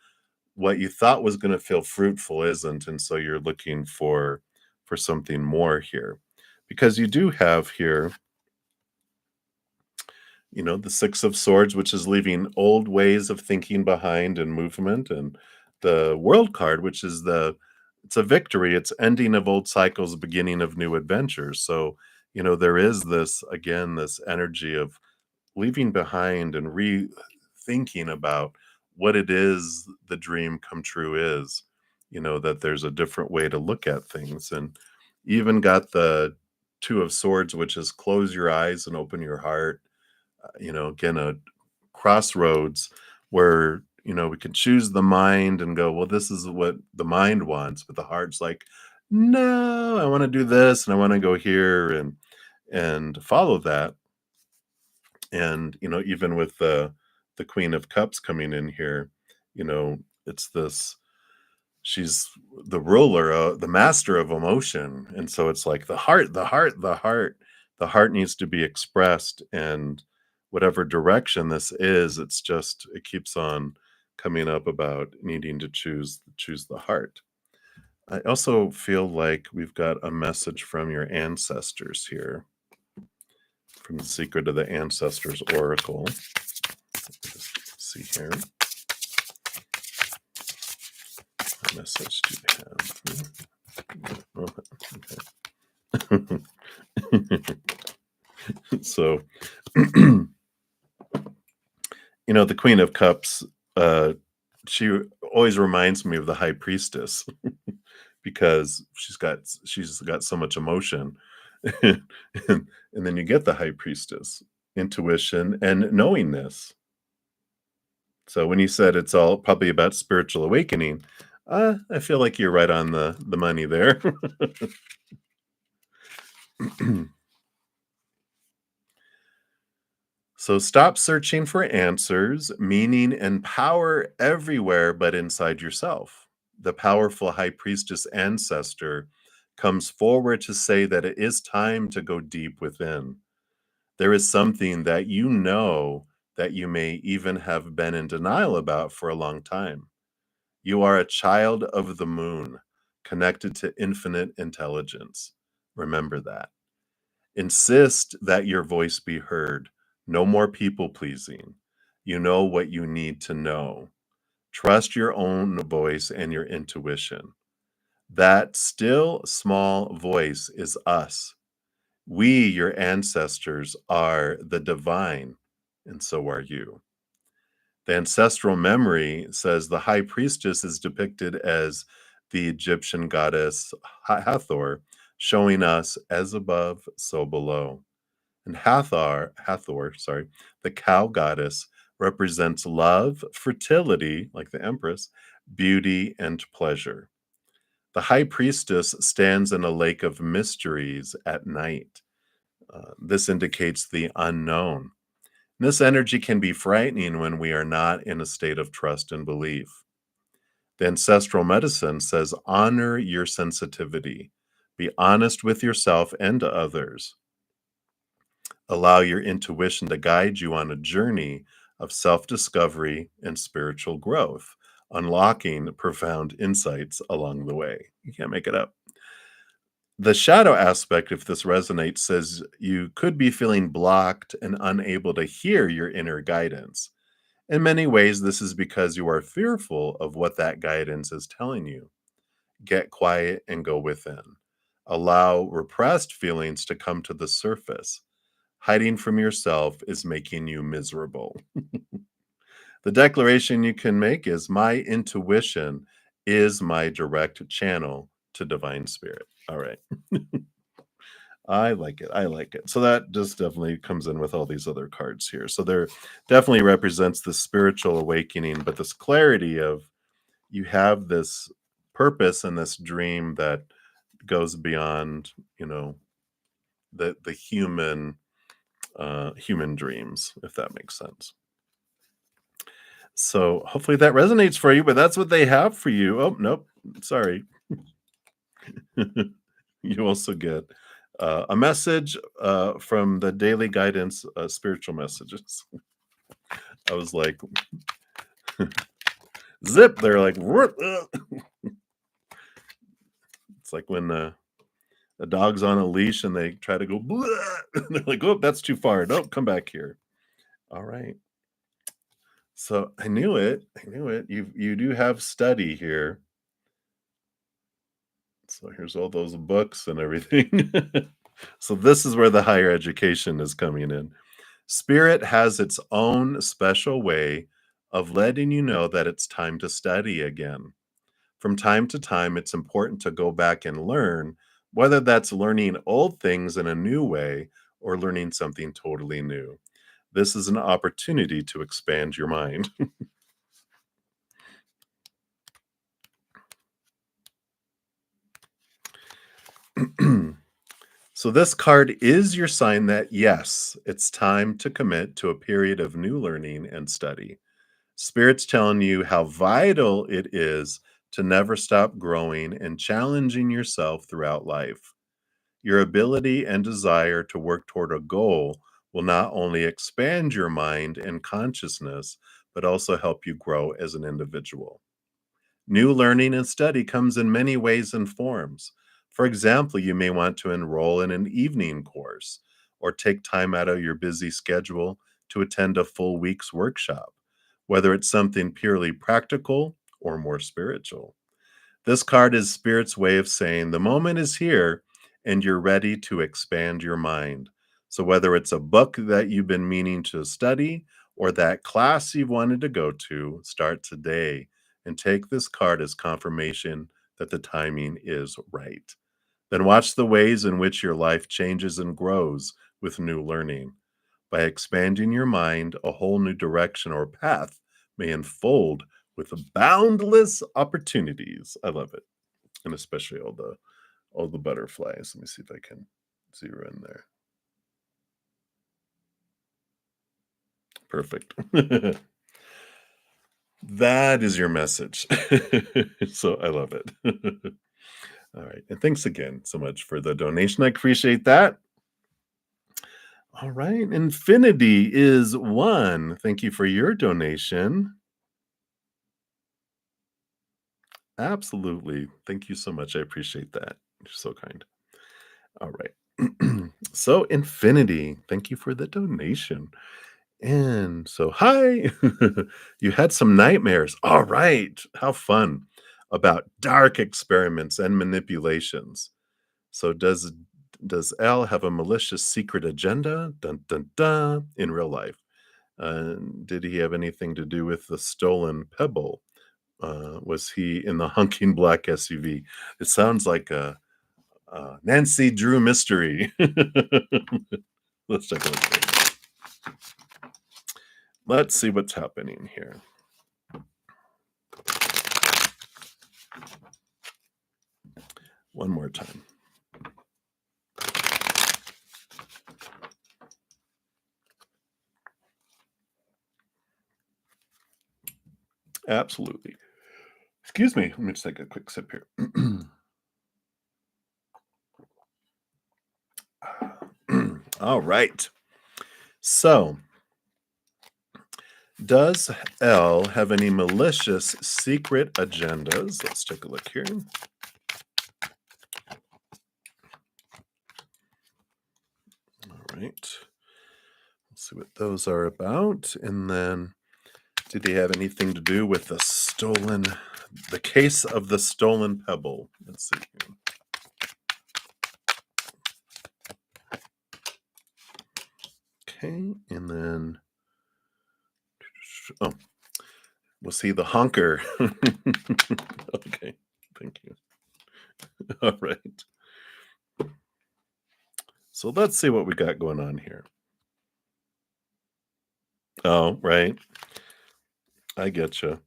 what you thought was gonna feel fruitful isn't, and so you're looking for something more here. Because you do have here, the Six of Swords, which is leaving old ways of thinking behind and movement, and the World card, which is it's a victory, it's ending of old cycles, beginning of new adventures. So, there is this, again, this energy of leaving behind and rethinking about what it is the dream come true is, that there's a different way to look at things. And you even got the Two of Swords, which is close your eyes and open your heart. Again, a crossroads where, we can choose the mind and go, well, this is what the mind wants, but the heart's like, no, I want to do this and I want to go here and follow that. And even with the Queen of Cups coming in here, it's this, she's the ruler, the master of emotion, and so it's like the heart needs to be expressed, and whatever direction this is, it keeps on coming up about needing to choose the heart. I also feel like we've got a message from your ancestors here, from the Secret of the Ancestors Oracle. Just see here. What message do you have? Okay. So, the Queen of Cups, uh, she always reminds me of the High Priestess because she's got so much emotion, and, and then you get the High Priestess, intuition and knowingness. So when you said it's all probably about spiritual awakening, I feel like you're right on the money there. So stop searching for answers, meaning and power everywhere but inside yourself. The powerful high priestess ancestor comes forward to say that it is time to go deep within. There is something that you know that you may even have been in denial about for a long time. You are a child of the moon, connected to infinite intelligence. Remember that. Insist that your voice be heard. No more people pleasing. You know what you need to know. Trust your own voice and your intuition. That still small voice is us. We, your ancestors, are the divine, and so are you. The ancestral memory says the high priestess is depicted as the Egyptian goddess Hathor, showing us as above, so below. And Hathor, the cow goddess, represents love, fertility, like the empress, beauty, and pleasure. The high priestess stands in a lake of mysteries at night. This indicates the unknown. This energy can be frightening when we are not in a state of trust and belief. The ancestral medicine says honor your sensitivity, be honest with yourself and to others. Allow your intuition to guide you on a journey of self discovery and spiritual growth, unlocking profound insights along the way. You can't make it up. The shadow aspect, if this resonates, says you could be feeling blocked and unable to hear your inner guidance. In many ways, this is because you are fearful of what that guidance is telling you. Get quiet and go within. Allow repressed feelings to come to the surface. Hiding from yourself is making you miserable. The declaration you can make is my intuition is my direct channel to divine spirit. All right. I like it. I like it. So that just definitely comes in with all these other cards here. So there definitely represents the spiritual awakening, but this clarity of you have this purpose and this dream that goes beyond, the human dreams, if that makes sense. So hopefully that resonates for you, but that's what they have for you. Oh, nope. Sorry. You also get a message from the daily guidance spiritual messages. I was like, zip. They're like, it's like when a dog's on a leash and they try to go, and they're like, oh, that's too far. Nope, come back here. All right. So I knew it. I knew it. You do have study here. So here's all those books and everything. So this is where the higher education is coming in. Spirit has its own special way of letting you know that it's time to study again. From time to time, it's important to go back and learn, whether that's learning old things in a new way or learning something totally new. This is an opportunity to expand your mind. So, this card is your sign that yes, it's time to commit to a period of new learning and study. Spirit's telling you how vital it is to never stop growing and challenging yourself throughout life. Your ability and desire to work toward a goal will not only expand your mind and consciousness, but also help you grow as an individual. New learning and study comes in many ways and forms. For example, you may want to enroll in an evening course or take time out of your busy schedule to attend a full week's workshop. whether it's something purely practical or more spiritual. This card is Spirit's way of saying the moment is here and you're ready to expand your mind. So, whether it's a book that you've been meaning to study or that class you've wanted to go to, start today and take this card as confirmation that the timing is right. Then watch the ways in which your life changes and grows with new learning. By expanding your mind, a whole new direction or path may unfold with boundless opportunities. I love it. And especially all the butterflies. Let me see if I can zero in there. Perfect. That is your message. So I love it. All right. And thanks again so much for the donation. I appreciate that. All right. Infinity is one. Thank you for your donation. Absolutely. Thank you so much. I appreciate that. You're so kind. All right. So, Infinity, thank you for the donation. And so, hi. You had some nightmares. All right. How fun about dark experiments and manipulations. So, does Al have a malicious secret agenda? Dun dun dun. In real life, did he have anything to do with the stolen pebble? Was he in the hunking black SUV? It sounds like a Nancy Drew mystery. Let's take a look. Let's see what's happening here. One more time. Absolutely. Excuse me. Let me just take a quick sip here. All right. So, does L have any malicious secret agendas? Let's take a look here. All right. Let's see what those are about. And then, did he have anything to do with the case of the stolen pebble? Let's see here. Okay, and then, oh, was he the honker? Okay, thank you. All right. So let's see what we got going on here. Oh, right. I get you.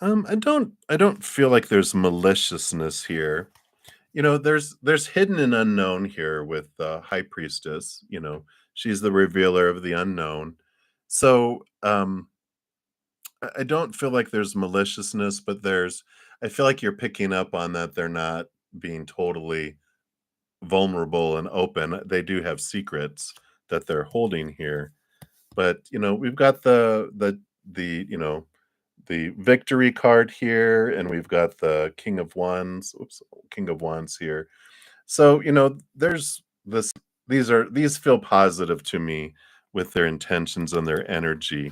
I don't feel like there's maliciousness here. There's hidden and unknown here with the high priestess. She's the revealer of the unknown. So I don't feel like there's maliciousness, but I feel like you're picking up on that they're not being totally vulnerable and open. They do have secrets that they're holding here. But we've got the victory card here, and we've got the King of Wands. Oops, King of Wands here. So, there's this these feel positive to me with their intentions and their energy.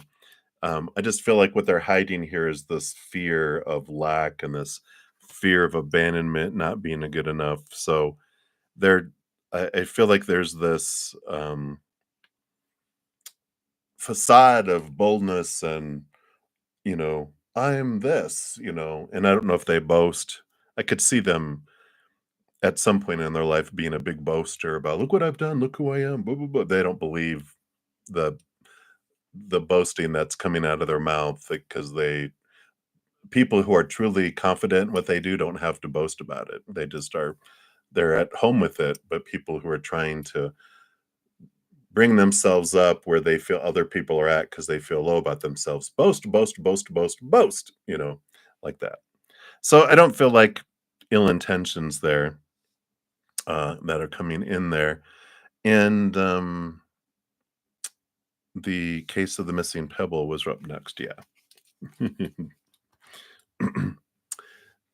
I just feel like what they're hiding here is this fear of lack and this fear of abandonment, not being a good enough. So they're I feel like there's this facade of boldness and I'm this, and I don't know if they boast. I could see them at some point in their life being a big boaster about look what I've done, look who I am, blah blah blah. They don't believe the the boasting that's coming out of their mouth because they people who are truly confident in what they do don't have to boast about it. They're at home with it, but people who are trying to bring themselves up where they feel other people are at because they feel low about themselves. Boast, boast, boast, boast, boast, like that. So I don't feel like ill intentions there that are coming in there. And the case of the missing pebble was up next. Yeah.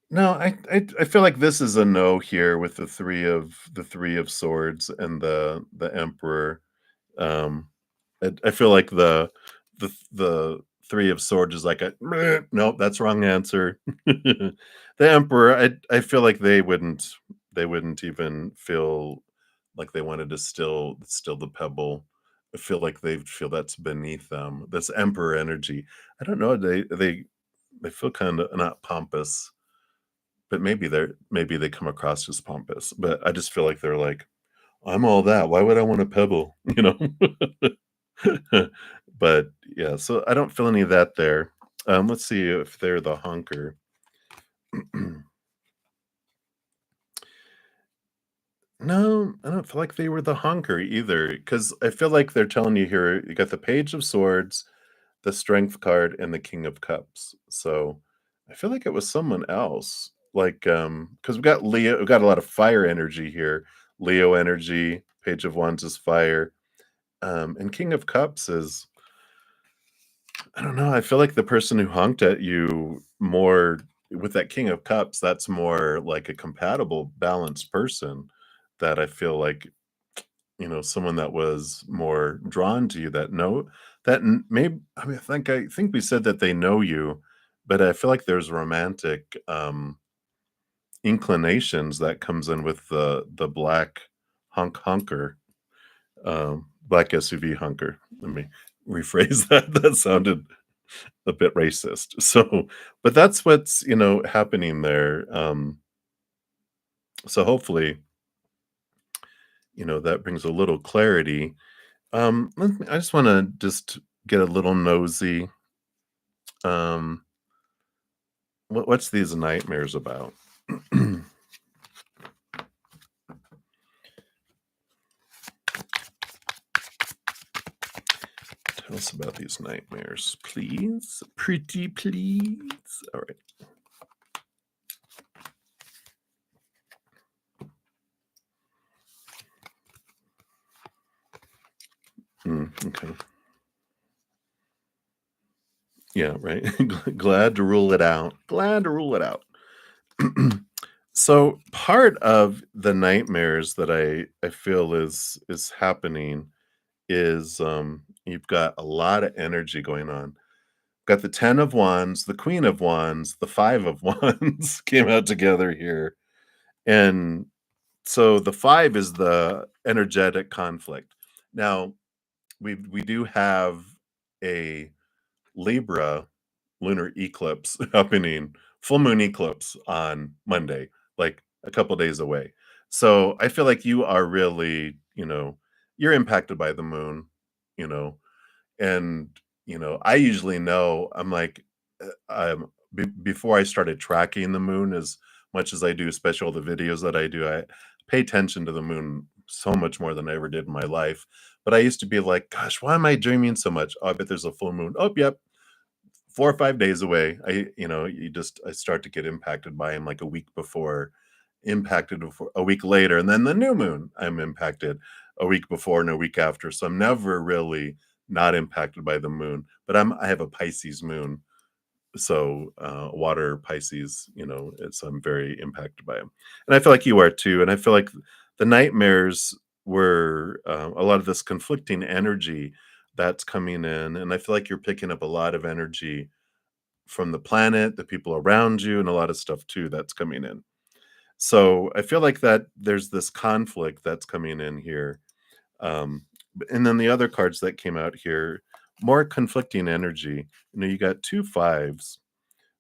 No, I feel like this is a no here with the three of swords and the emperor. Um, I feel like the Three of Swords is like a "Meh, nope, that's wrong answer." The Emperor, I feel like they wouldn't even feel like they wanted to still the pebble. I feel like they feel that's beneath them. That's Emperor energy. I don't know. They feel kind of not pompous, but maybe they come across as pompous. But I just feel like they're like, I'm all that. Why would I want a pebble? You know? But yeah, so I don't feel any of that there. Let's see if they're the honker. No, I don't feel like they were the honker either, because I feel like they're telling you here you got the Page of Swords, the Strength card, and the King of Cups. So I feel like it was someone else. Like, because we got a lot of fire energy here. Leo energy, Page of Wands is fire. And King of Cups is, I don't know, I feel like the person who honked at you more with that King of Cups, that's more like a compatible, balanced person that I feel like, someone that was more drawn to you maybe, I mean, I think we said that they know you, but I feel like there's romantic inclinations that comes in with the black hunker. Black SUV hunker. Let me rephrase that. That sounded a bit racist. So, but that's what's, happening there. So hopefully, that brings a little clarity. I just want to just get a little nosy. Um, what's these nightmares about? Tell us about these nightmares, please. Pretty please. All right. Okay. Yeah, right. Glad to rule it out. Glad to rule it out. So part of the nightmares that I feel is happening is you've got a lot of energy going on. Got the 10 of wands, the queen of wands, the 5 of wands came out together here. And so the 5 is the energetic conflict. Now, we do have a Libra lunar eclipse happening, full moon eclipse on Monday, like a couple days away. So I feel like you are really, you're impacted by the moon, you know, and I usually know. I'm like, before I started tracking the moon as much as I do, especially all the videos that I do, I pay attention to the moon so much more than I ever did in my life. But I used to be like, gosh, why am I dreaming so much? Oh, I bet there's a full moon. Oh, yep, 4 or 5 days away. I start to get impacted by him like a week before, impacted before a week later, and then the new moon, I'm impacted a week before and a week after. So I'm never really not impacted by the moon, but I have a Pisces moon, so water Pisces, I'm very impacted by him, and I feel like you are too. And I feel like the nightmares were a lot of this conflicting energy that's coming in, and I feel like you're picking up a lot of energy from the planet, the people around you, and a lot of stuff too that's coming in. So I feel like that there's this conflict that's coming in here. And then the other cards that came out here, more conflicting energy. You got two fives,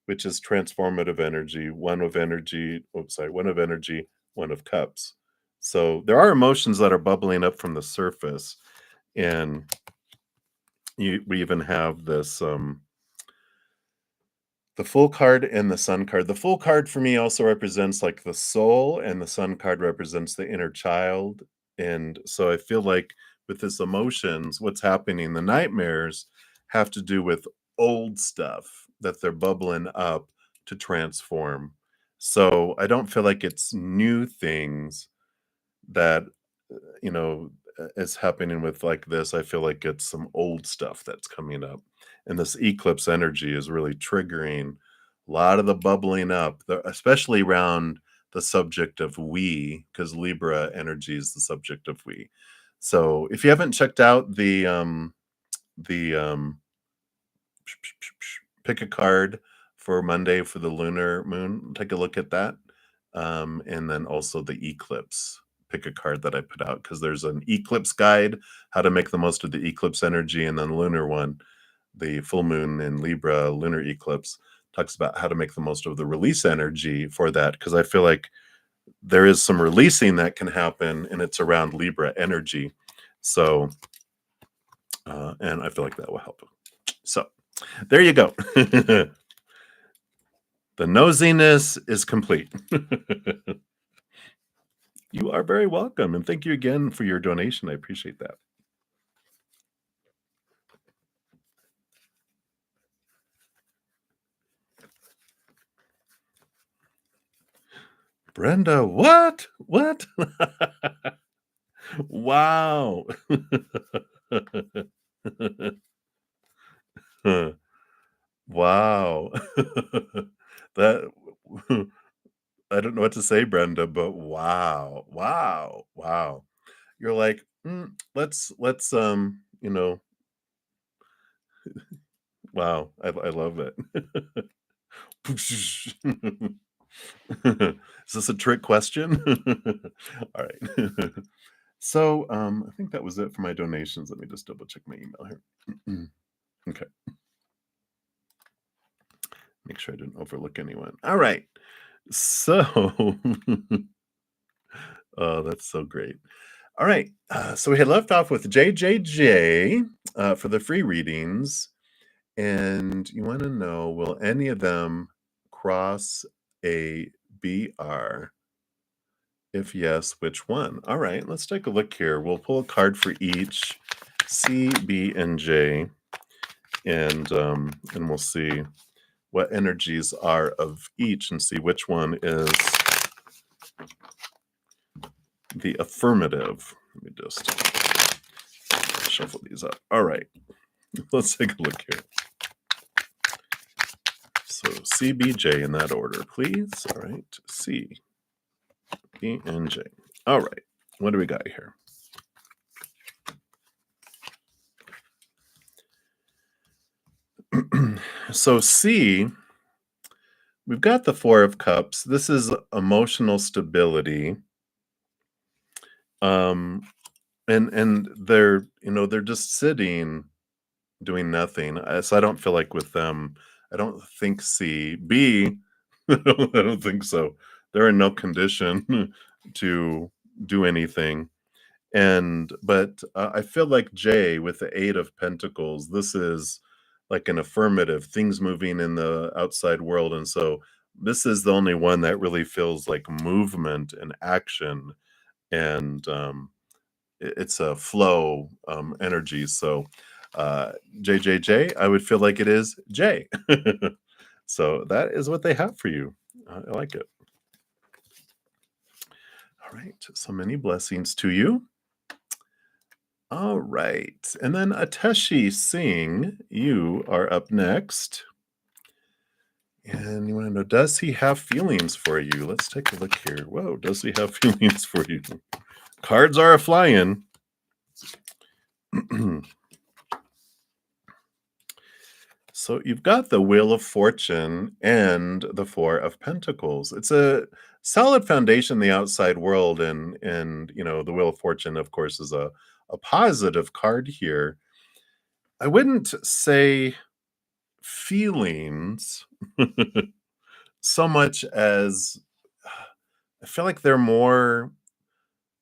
which is transformative energy, one of energy, one of cups. So there are emotions that are bubbling up from the surface. And we even have this the Full card and the Sun card. The Full card for me also represents, like, the soul, and the Sun card represents the inner child, and so I feel like with this emotions, what's happening, the nightmares have to do with old stuff that they're bubbling up to transform. So, I don't feel like it's new things that, is happening with like this. I feel like it's some old stuff that's coming up. And this eclipse energy is really triggering a lot of the bubbling up, especially around the subject of we, because Libra energy is the subject of we. So if you haven't checked out the pick a card for Monday for the lunar moon, take a look at that. And then also the eclipse. Pick a card that I put out because there's an eclipse guide, how to make the most of the eclipse energy, and then the lunar one, the full moon in Libra lunar eclipse, talks about how to make the most of the release energy for that. Because I feel like there is some releasing that can happen, and it's around Libra energy. So, and I feel like that will help. So, there you go. The nosiness is complete. You are very welcome, and thank you again for your donation. I appreciate that. Brenda, what? What? Wow. Wow. That I don't know what to say, Brenda, but wow. Wow. Wow. You're like, let's wow. I love it. Is this a trick question? All right. So, I think that was it for my donations. Let me just double check my email here. Okay. Make sure I didn't overlook anyone. All right. So, oh, that's so great. All right. So we had left off with JJJ for the free readings. And you want to know, will any of them cross a BR? If yes, which one? All right, let's take a look here. We'll pull a card for each C, B, and J, and we'll see what energies are of each and see which one is the affirmative. Let me just shuffle these up. All right, let's take a look here. So C, B, J in that order, please. All right, C, B, and J. All right, what do we got here? So C, we've got the Four of Cups. This is emotional stability. Um, and they're just sitting doing nothing. So I don't feel like with them, I don't think C. B, I don't think so. They're in no condition to do anything. But I feel like J with the Eight of Pentacles, this is like an affirmative, things moving in the outside world. And so this is the only one that really feels like movement and action. And it's a flow energy. So JJJ, I would feel like it is J. So that is what they have for you. I like it. All right. So many blessings to you. All right. And then Ateshi Singh, you are up next. And you want to know, does he have feelings for you? Let's take a look here. Whoa, does he have feelings for you? Cards are a flying. So you've got the Wheel of Fortune and the Four of Pentacles. It's a solid foundation in the outside world, and the Wheel of Fortune, of course, is a positive card here. I wouldn't say feelings so much as I feel like they're more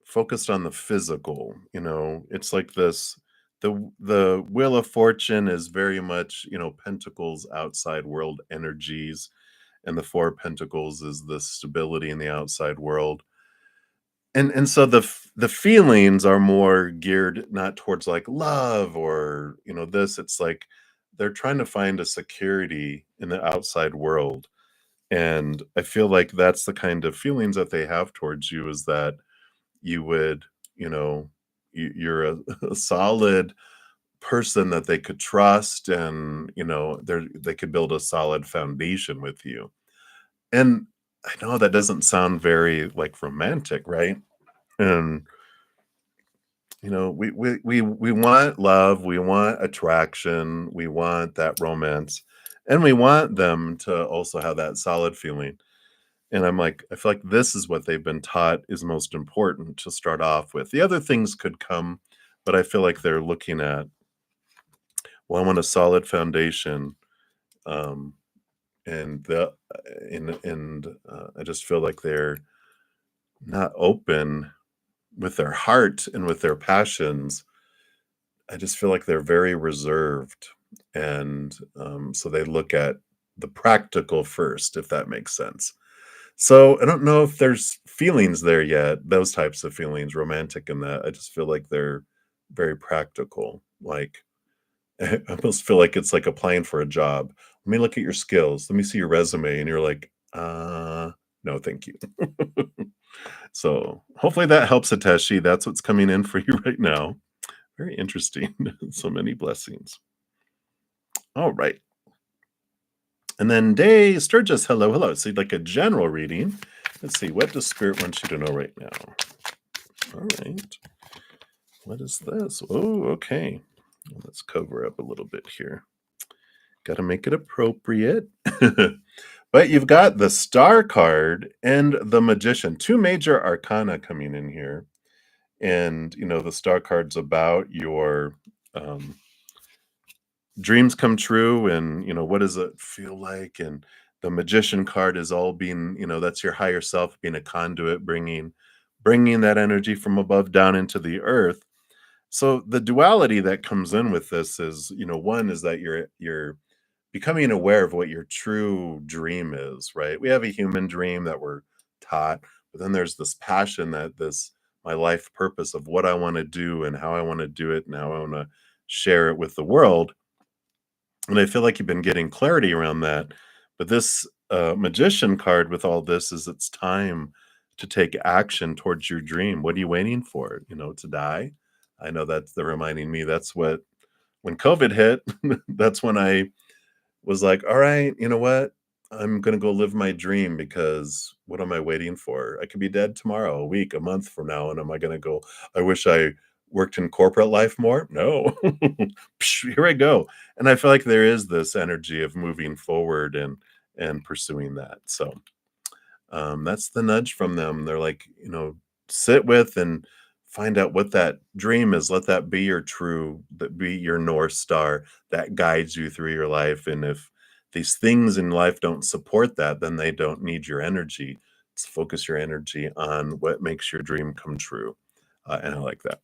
focused on the physical. It's like this the Wheel of Fortune is very much, Pentacles, outside world energies, and the Four of Pentacles is the stability in the outside world. And so the feelings are more geared not towards like love or this. It's like they're trying to find a security in the outside world. And I feel like that's the kind of feelings that they have towards you, is that you would, you know, you're a solid person that they could trust, and they could build a solid foundation with you. And I know that doesn't sound very like romantic, right? And we want love, we want attraction, we want that romance, and we want them to also have that solid feeling. And I'm like, I feel like this is what they've been taught is most important to start off with. The other things could come, but I feel like they're looking at, well, I want a solid foundation, um, and I just feel like they're not open with their heart and with their passions. I just feel like they're very reserved, and, so they look at the practical first, if that makes sense. So, I don't know if there's feelings there yet, those types of feelings, romantic and that. I just feel like they're very practical, like, I almost feel like it's like applying for a job. "Let me look at your skills. Let me see your resume," and you're like, no, thank you." So, hopefully that helps, Hiteshi. That's what's coming in for you right now. Very interesting. So many blessings. All right. And then Day Sturgis, hello, hello. So like a general reading. Let's see, what does Spirit want you to know right now? All right. What is this? Oh, okay. Let's cover up a little bit here. Got to make it appropriate. But you've got the Star card and the Magician, two major arcana coming in here. And, the Star card's about your um, dreams come true and what does it feel like, and the Magician card is all being, that's your higher self being a conduit, bringing that energy from above down into the earth. So the duality that comes in with this is, one is that you're becoming aware of what your true dream is, right? We have a human dream that we're taught, but then there's this passion, that this my life purpose of what I want to do and how I want to do it and how I want to share it with the world. And I feel like you've been getting clarity around that. But this Magician card with all this is, it's time to take action towards your dream. What are you waiting for? To die? I know that's the reminding me. That's what, when COVID hit, that's when I was like, all right, you know what? I'm going to go live my dream, because what am I waiting for? I could be dead tomorrow, a week, a month from now. And am I going to go, I wish I worked in corporate life more? No. Psh, here I go. And I feel like there is this energy of moving forward and pursuing that. So that's the nudge from them. They're like, sit with and find out what that dream is. Let that be that be your North Star that guides you through your life. And if these things in life don't support that, then they don't need your energy. Let's focus your energy on what makes your dream come true. And I like that.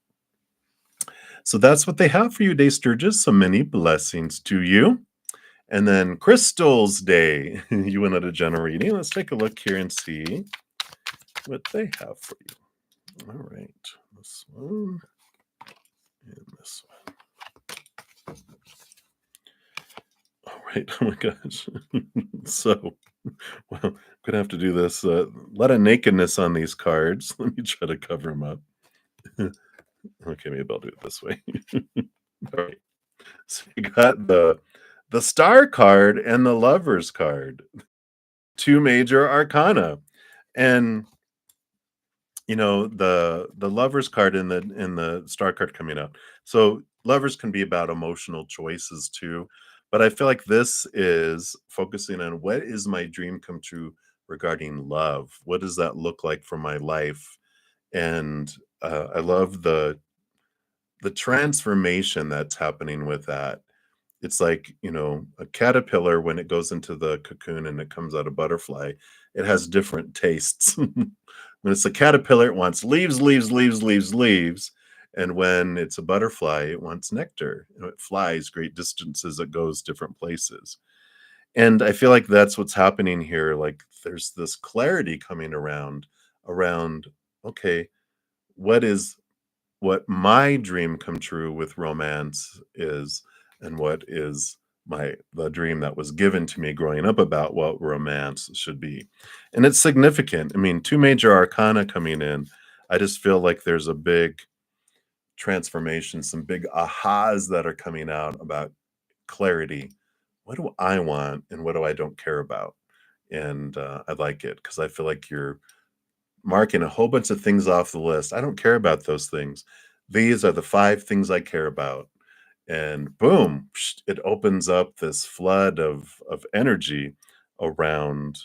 So that's what they have for you, Day Sturgis. So many blessings to you. And then Crystal's Day. You wanted a general reading. Let's take a look here and see what they have for you. All right. This one and this one. All right. Oh my gosh. So, well, I'm going to have to do this. A lot of nakedness on these cards. Let me try to cover them up. Okay, maybe I'll do it this way. All right. So you got the Star card and the Lovers card, two major arcana. And the Lovers card and the Star card coming out. So lovers can be about emotional choices too, but I feel like this is focusing on, what is my dream come true regarding love? What does that look like for my life? And I love the transformation that's happening with that. It's like, a caterpillar, when it goes into the cocoon and it comes out a butterfly, it has different tastes. When it's a caterpillar, it wants leaves, leaves, leaves, leaves, leaves. And when it's a butterfly, it wants nectar. It flies great distances, it goes different places. And I feel like that's what's happening here. Like, there's this clarity coming around, okay, what is what my dream come true with romance is, and what is the dream that was given to me growing up about what romance should be. And it's significant. I mean, two major arcana coming in. I just feel like there's a big transformation, some big ahas that are coming out about clarity. What do I want and what do I don't care about? And I like it, because I feel like you're marking a whole bunch of things off the list. I don't care about those things. These are the 5 things I care about. And boom, it opens up this flood of energy around,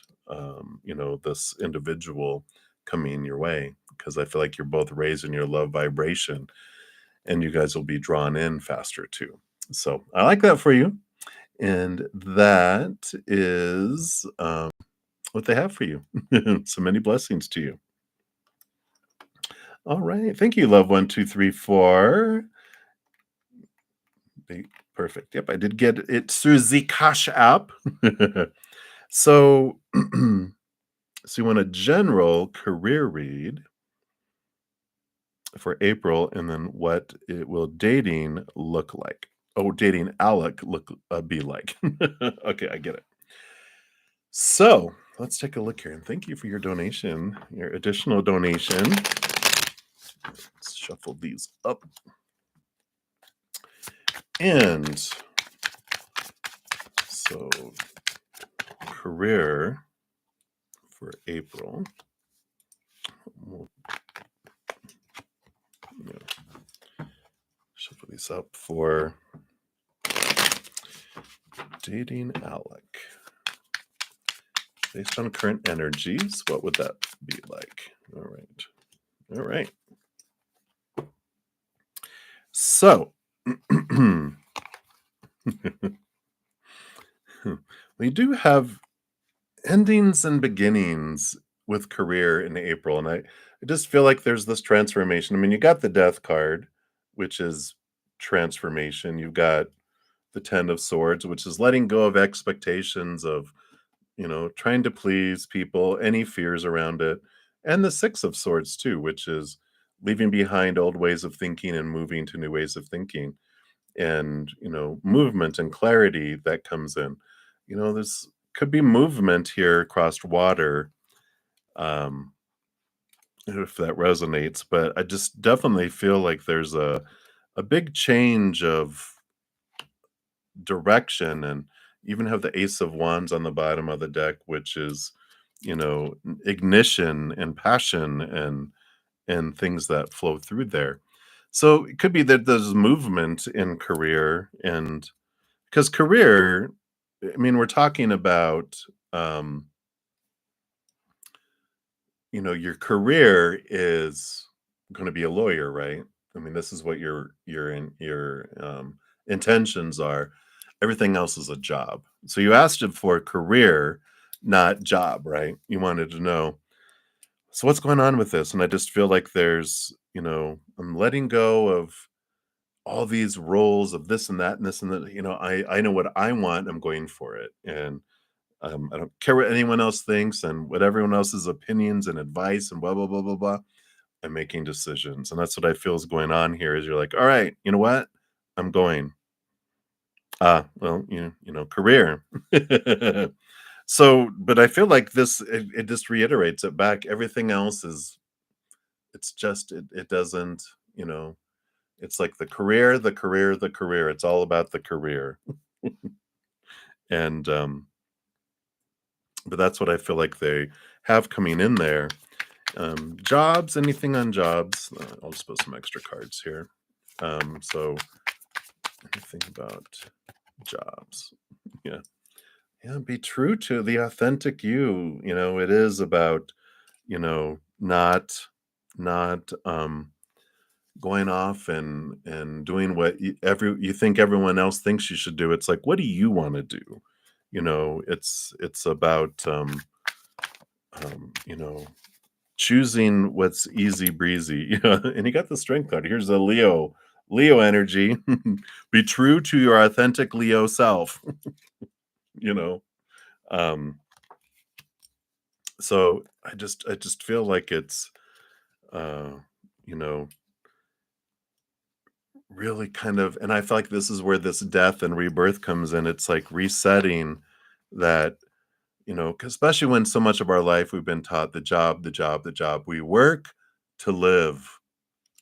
this individual coming your way, because I feel like you're both raising your love vibration, and you guys will be drawn in faster too. So I like that for you. And that is what they have for you. So many blessings to you. All right. Thank you, love 1234. Perfect. Yep, I did get it through the Cash app. So, so you want a general career read for April, and then what it will dating look like? Oh, dating Alec be like. Okay, I get it. So let's take a look here, and thank you for your donation, your additional donation. Let's shuffle these up. And so career for April. We'll, shuffle these up for dating Alec. Based on current energies, what would that be like? All right. All right. So, we do have endings and beginnings with career in April, and I just feel like there's this transformation. I mean, you got the death card, which is transformation. You've got the 10 of swords, which is letting go of expectations of, trying to please people, any fears around it. And the 6 of swords too, which is leaving behind old ways of thinking and moving to new ways of thinking. And, movement and clarity that comes in. There's could be movement here across water, um, if that resonates, but I just definitely feel like there's a big change of direction, and even have the Ace of Wands on the bottom of the deck, which is, ignition and passion and things that flow through there. So it could be that there's movement in career, and because career, I mean, we're talking about, um, your career is going to be a lawyer, right? I mean, this is what your intentions are. Everything else is a job. So you asked it for career, not job, right? You wanted to know, so what's going on with this? And I just feel like there's, I'm letting go of all these roles of this and that and this and that. I know what I want. I'm going for it, and I don't care what anyone else thinks and what everyone else's opinions and advice and blah blah blah blah blah. I'm making decisions, and that's what I feel is going on here. Is you're like, all right, you know what? I'm going. Well, career. So, but I feel like it just reiterates it back. Everything else is, it's just it doesn't, it's like the career, the career, the career. It's all about the career. And but that's what I feel like they have coming in there. Jobs, anything on jobs? I'll just put some extra cards here. So anything about jobs? Yeah, yeah. Be true to the authentic you. It is about, not going off and doing what you think everyone else thinks you should do. It's like, what do you want to do? It's about you know choosing what's easy breezy. And you got the strength card. Here's a Leo energy. Be true to your authentic Leo self. you know um so I just feel like it's uh you know really kind of, and I feel like this is where this death and rebirth comes in. It's like resetting that, 'cause especially when so much of our life we've been taught the job, the job, the job. We work to live.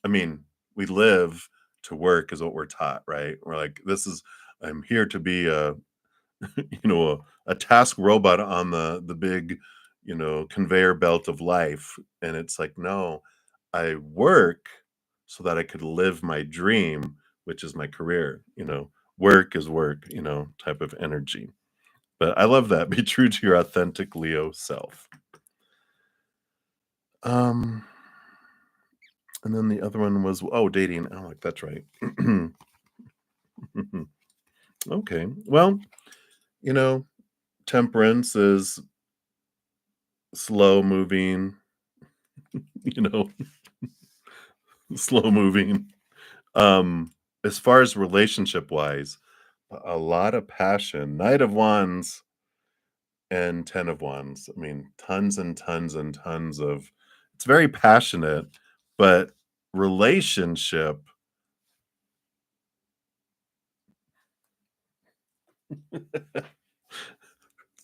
I mean, we live to work is what we're taught, right? We're like, I'm here to be a task robot on the big, conveyor belt of life. And it's like, no, I work so that I could live my dream, which is my career, work is work, type of energy. But I love that. Be true to your authentic Leo self. Um, and then the other one was, oh, dating. Oh, like that's right. Okay. Well, you know, temperance is slow moving, you know, slow moving. Um, as far as relationship wise, a lot of passion. Knight of Wands and 10 of Wands. I mean, tons and tons and tons of it's very passionate, but relationship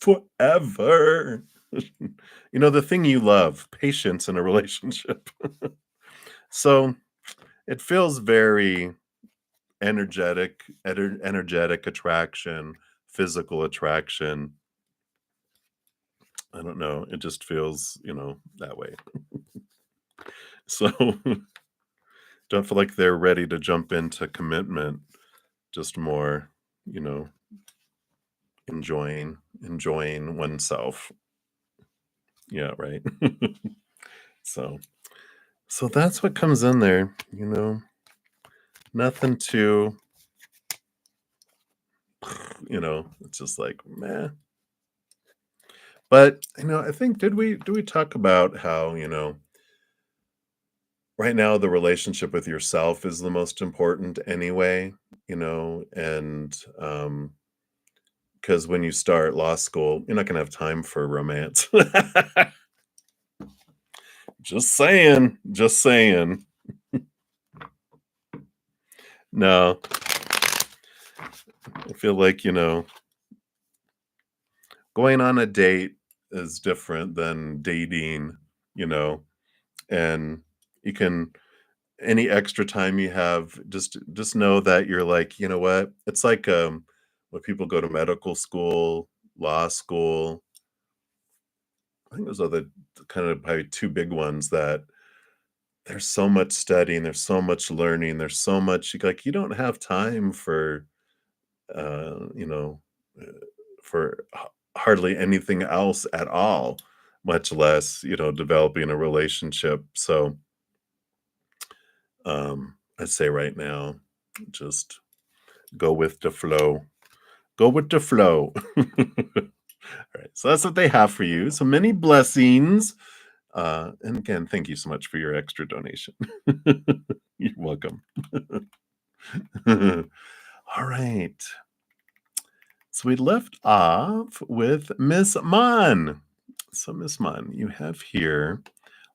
forever. The thing you love, patience in a relationship. So it feels very energetic attraction, physical attraction. I don't know. It just feels, that way. So don't feel like they're ready to jump into commitment, just more, you know, enjoying oneself. Yeah, right. So so that's what comes in there. Nothing too, it's just like meh. But I think did we talk about how, right now the relationship with yourself is the most important anyway, and because when you start law school, you're not gonna have time for romance. Just saying, just saying. No, I feel like, going on a date is different than dating, you know, and you can any extra time you have, just know that you're like, you know what? It's like when people go to medical school, law school. I think those are the kind of probably two big ones that there's so much studying, there's so much learning, there's so much like you don't have time for uh, you know, uh, hardly anything else at all, much less, developing a relationship. So, I'd say right now, just go with the flow. Go with the flow. All right. So that's what they have for you. So many blessings. And again, thank you so much for your extra donation. You're welcome. All right. So we left off with Miss Mon. So, Miss Mon, you have here,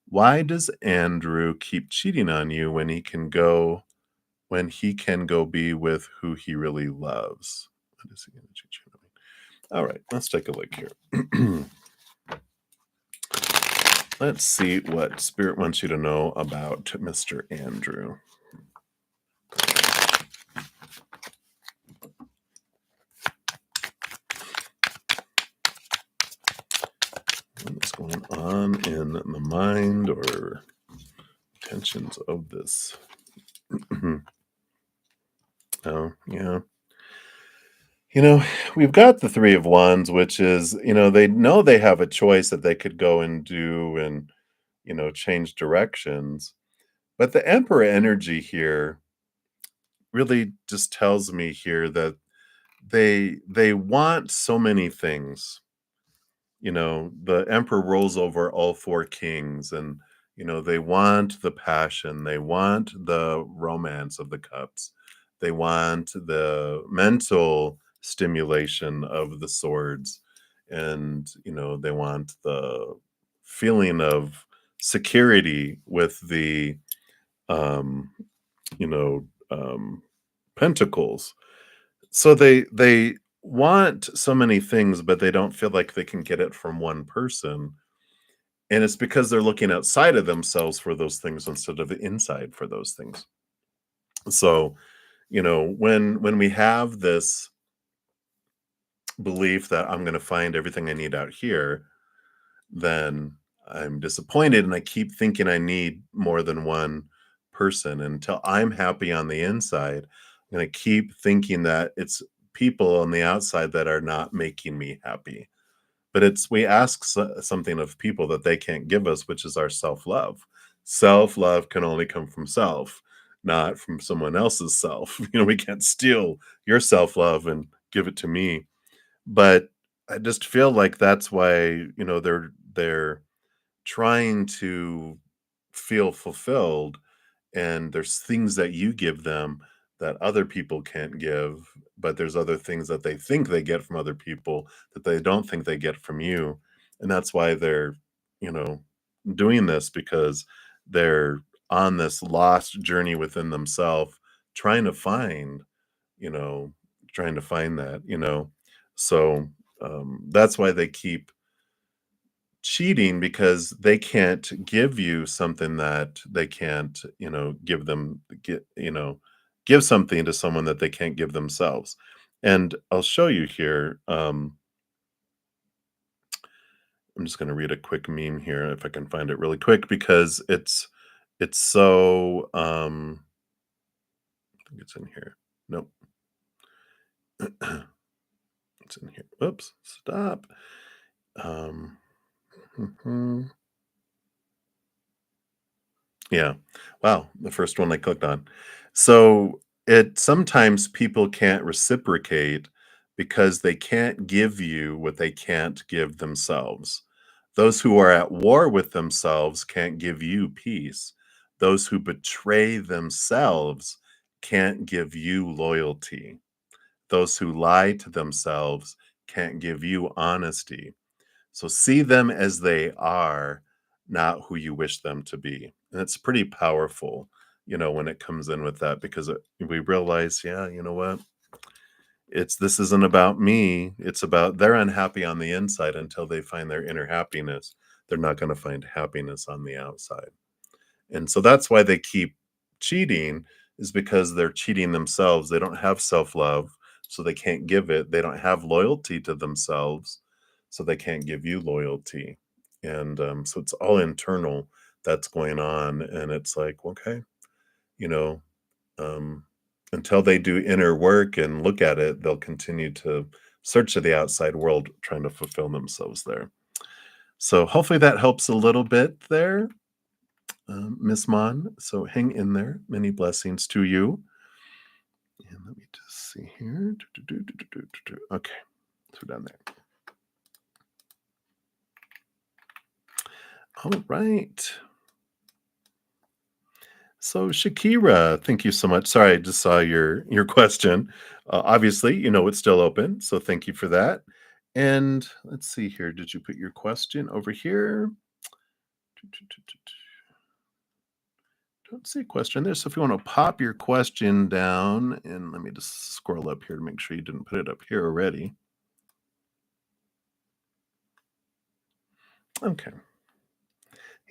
why does Andrew keep cheating on you when he can go be with who he really loves? What is he gonna cheat you on? All right, let's take a look here. Let's see what Spirit wants you to know about Mr. Andrew. What is going on in the mind or intentions of this? Oh, yeah. We've got the Three of Wands, which is, they know they have a choice that they could go and do and, change directions. But the Emperor energy here really just tells me here that they want so many things. The Emperor rolls over all four kings, and they want the passion, they want the romance of the cups, they want the mental stimulation of the swords, and they want the feeling of security with the um you know pentacles. So they want so many things, but they don't feel like they can get it from one person. And it's because they're looking outside of themselves for those things instead of inside for those things. So, when we have this belief that I'm going to find everything I need out here, then I'm disappointed and I keep thinking I need more than one person. And until I'm happy on the inside, I'm going to keep thinking that it's people on the outside that are not making me happy. But it's we ask something of people that they can't give us, which is our self-love. Self-love can only come from self, not from someone else's self. We can't steal your self-love and give it to me. But I just feel like that's why, they're trying to feel fulfilled, and there's things that you give them that other people can't give, but there's other things that they think they get from other people that they don't think they get from you. And that's why they're, you know, doing this, because they're on this lost journey within themselves, trying to find, you know, trying to find that. So that's why they keep cheating, because they can't give you something that they can't, give something to someone that they can't give themselves. And I'll show you here. I'm just going to read a quick meme here if I can find it really quick, because it's so I think it's in here. Nope. It's in here. Oops, stop. Um mhm. Yeah. Wow, the first one I clicked on. So, it sometimes people can't reciprocate because they can't give you what they can't give themselves. Those who are at war with themselves can't give you peace. Those who betray themselves can't give you loyalty. Those who lie to themselves can't give you honesty. So see them as they are, not who you wish them to be. And it's pretty powerful, when it comes in with that, because we realize, yeah, you know what? This isn't about me. It's about they're unhappy on the inside until they find their inner happiness. They're not going to find happiness on the outside. And so that's why they keep cheating, is because they're cheating themselves. They don't have self-love, so they can't give it. They don't have loyalty to themselves, so they can't give you loyalty. And so it's all internal that's going on. And it's like, okay, you know, um, until they do inner work and look at it, they'll continue to search to the outside world trying to fulfill themselves there. So hopefully that helps a little bit there, Miss Mon. So hang in there. Many blessings to you. And let me just see here. Okay, so we're down there. All right. So Shakira, thank you so much. Sorry, I just saw your question. Obviously, it's still open, so thank you for that. And let's see here. Did you put your question over here? Don't see a question there. So if you want to pop your question down, and let me just scroll up here to make sure you didn't put it up here already. Okay.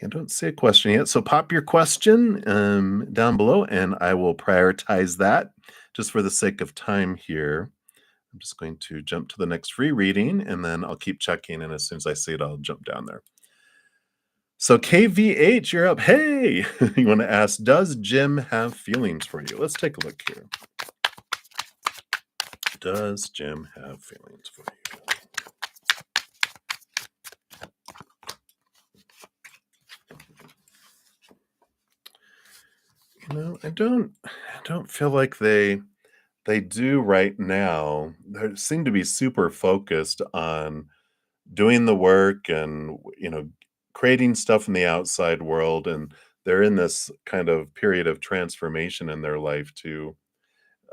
I don't see a question yet. So pop your question down below, and I will prioritize that just for the sake of time here. I'm just going to jump to the next free reading, and then I'll keep checking. And as soon as I see it, I'll jump down there. So KVH, you're up. Hey, you want to ask, does Jim have feelings for you? Let's take a look here. Does Jim have feelings for you? I don't feel like they do right now. They seem to be super focused on doing the work and, creating stuff in the outside world, and they're in this kind of period of transformation in their life too.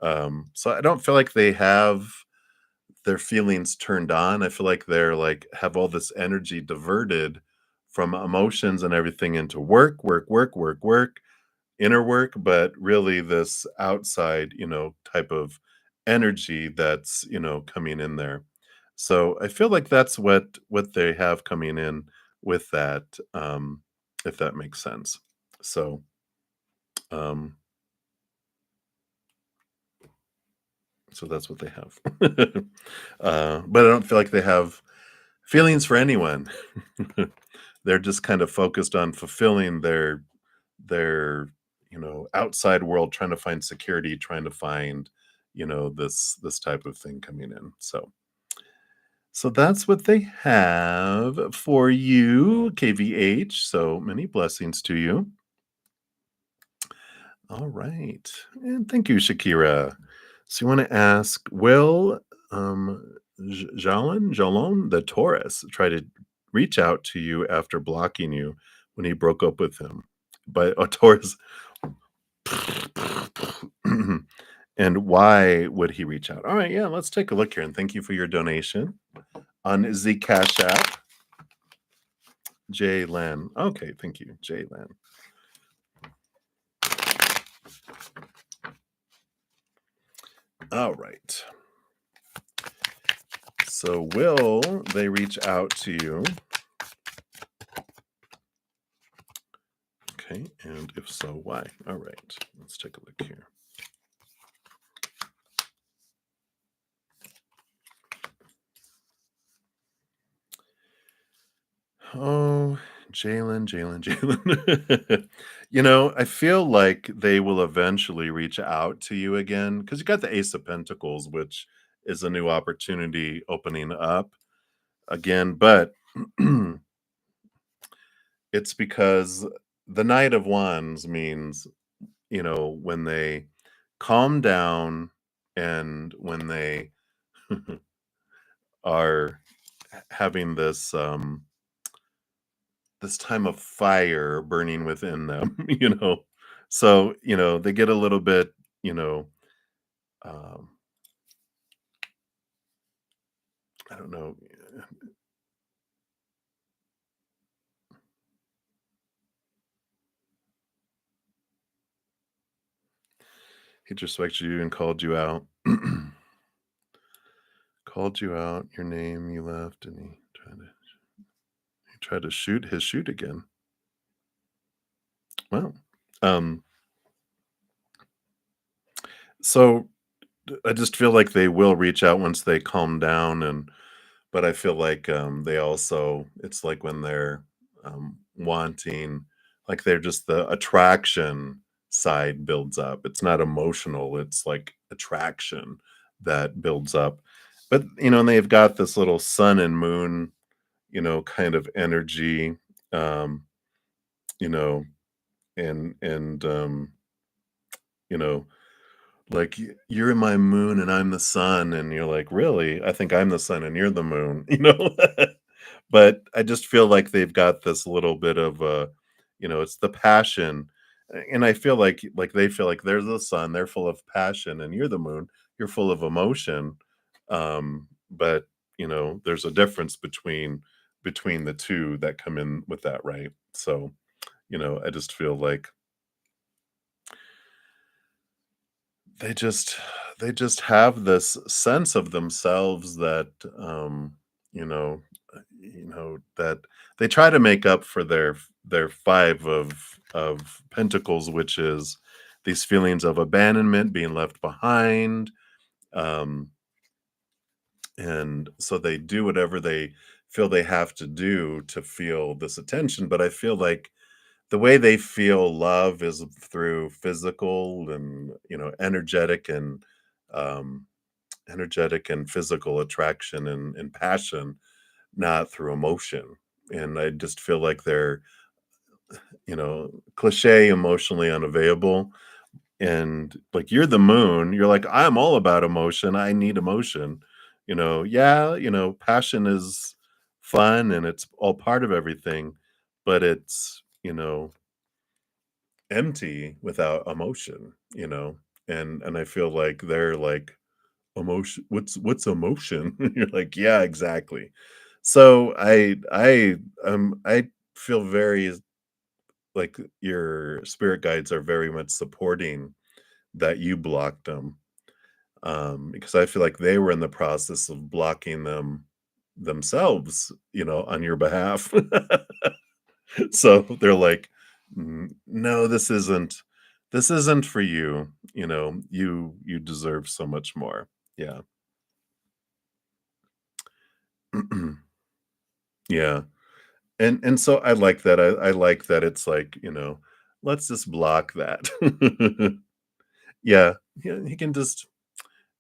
So I don't feel like they have their feelings turned on. I feel like they're like have all this energy diverted from emotions and everything into work, work, work, work, work, inner work, but really this outside, type of energy that's, coming in there. So I feel like that's what they have coming in with that, if that makes sense. So, um, so that's what they have. But I don't feel like they have feelings for anyone. They're just kind of focused on fulfilling their outside world trying to find security, trying to find, this type of thing coming in. So that's what they have for you, KVH. So many blessings to you. All right. And thank you, Shakira. So you want to ask, will Jalon, the Taurus, try to reach out to you after blocking you when he broke up with him? But a Taurus, and why would he reach out? All right, yeah, let's take a look here. And thank you for your donation on the Cash App. J Lan. Okay, thank you, J Lan. All right. So will they reach out to you? Okay, and if so, why? All right, let's take a look here. Oh, Jalen. I feel like they will eventually reach out to you again because you got the Ace of Pentacles, which is a new opportunity opening up again. But it's because the Knight of Wands means, when they calm down and when they are having this time of fire burning within them, So, they get a little bit, um, I don't know. He disrespected you and called you out. Called you out, your name, you left, and he tried to shoot his shoot again. Well, um, so I just feel like they will reach out once they calm down, but I feel like they also, it's like when they're wanting, like they're just the attraction side builds up. It's not emotional, it's like attraction that builds up. But and they've got this little sun and moon, kind of energy, um, you know, and you know, like, "You're my moon and I'm the sun," and you're like, "Really? I think I'm the sun and you're the moon," But I just feel like they've got this little bit of, it's the passion, and I feel like they feel like they're the sun, they're full of passion, and you're the moon, you're full of emotion, but, there's a difference between the 2 that come in with that, right? So, I just feel like They just they just have this sense of themselves that, you know, that they try to make up for their 5 of pentacles, which is these feelings of abandonment, being left behind, um, and so they do whatever they feel they have to do to feel this attention, but I feel like the way they feel love is through physical and um, energetic and physical attraction and passion, not through emotion. And I just feel like they're cliche, emotionally unavailable. And like, you're the moon, you're like, I'm all about emotion, I need emotion. Yeah, passion is fun and it's all part of everything, but it's empty without emotion, and I feel like they're like, emotion, what's emotion? You're like, yeah, exactly. So I feel very like your spirit guides are very much supporting that you blocked them, because I feel like they were in the process of blocking them themselves, on your behalf. So they're like, No, this isn't for you. You deserve so much more." Yeah. Yeah. And so I like that. I like that it's like, let's just block that. Yeah, yeah, he can just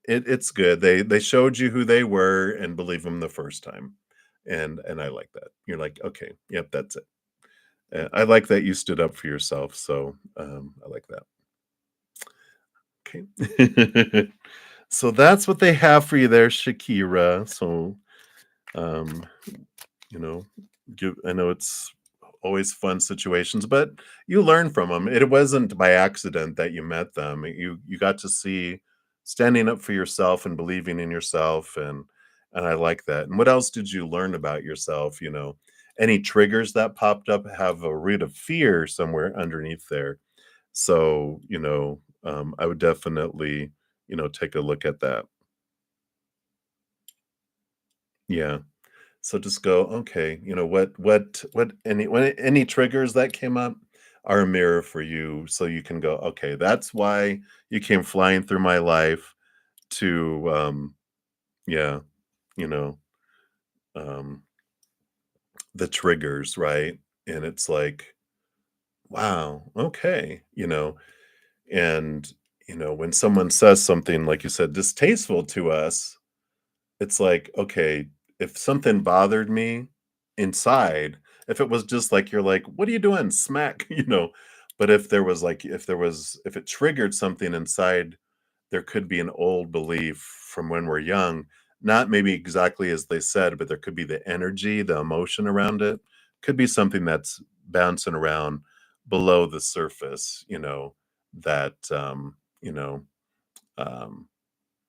it's good. They showed you who they were and believe them the first time, and I like that. You're like, "Okay, yep, that's it." I like that you stood up for yourself, so, I like that. Okay. So that's what they have for you there, Shakira. So, um you know I know it's always fun situations, but you learn from them. It wasn't by accident that you met them. You got to see standing up for yourself and believing in yourself, and I like that. And what else did you learn about yourself? Any triggers that popped up have a root of fear somewhere underneath there. So I would definitely take a look at that. Yeah. So just go, okay, any triggers that came up are a mirror for you, so you can go, okay, that's why you came flying through my life to yeah, you know, um the triggers, right? And it's like, wow, okay, and when someone says something like you said distasteful to us, it's like, okay, if something bothered me inside, if it was just like you're like, "What are you doing?" Smack, but if it triggered something inside, there could be an old belief from when we're young, not maybe exactly as they said, but there could be the energy, the emotion around it. Could be something that's bouncing around below the surface, that, you know, um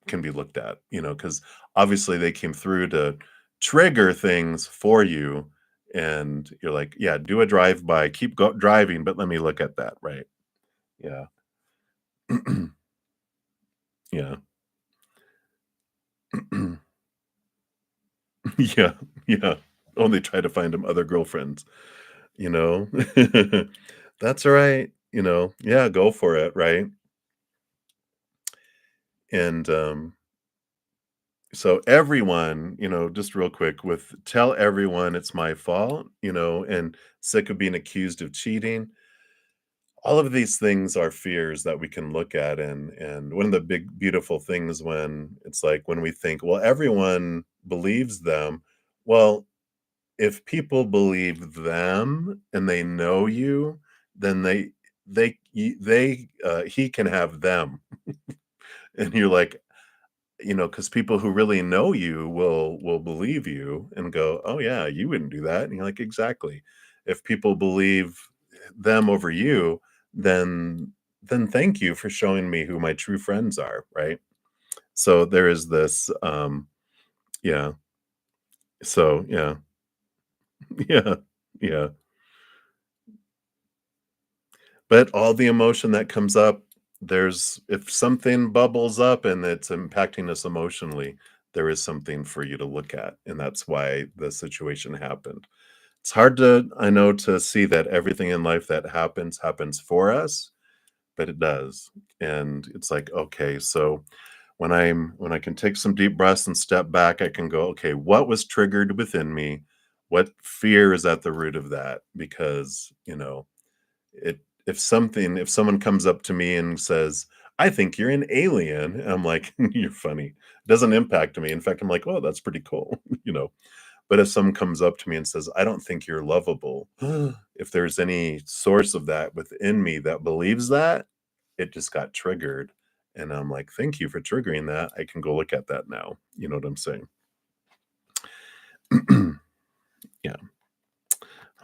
can be looked at, because obviously they came through to trigger things for you, and you're like, "Yeah, do a drive by, keep driving, but let me look at that," right? Yeah. Yeah. Yeah, yeah. Only try to find him other girlfriends, you know? That's all right, yeah, go for it, right? And, so everyone, just real quick with tell everyone it's my fault, and sick of being accused of cheating. All of these things are fears that we can look at, and one of the big beautiful things when it's like when we think, well, everyone believes them. Well, if people believe them and they know you, then he can have them. And you're like, because people who really know you will believe you and go, "Oh, yeah, you wouldn't do that." And you're like, "Exactly." If people believe them over you, then thank you for showing me who my true friends are, right? So there is this, yeah. So, yeah. Yeah. Yeah. But all the emotion that comes up, if something bubbles up and it's impacting us emotionally, there is something for you to look at, and that's why the situation happened. It's hard I know, to see that everything in life that happens for us, but it does. And it's like, okay, so when I can take some deep breaths and step back, I can go, okay, what was triggered within me? What fear is at the root of that? Because, it if someone comes up to me and says, "I think you're an alien," I'm like, "You're funny." It doesn't impact me. In fact, I'm like, "Oh, that's pretty cool," you know? But if someone comes up to me and says, "I don't think you're lovable," if there's any source of that within me that believes that, it just got triggered, and I'm like, "Thank you for triggering that. I can go look at that now." You know what I'm saying? Yeah.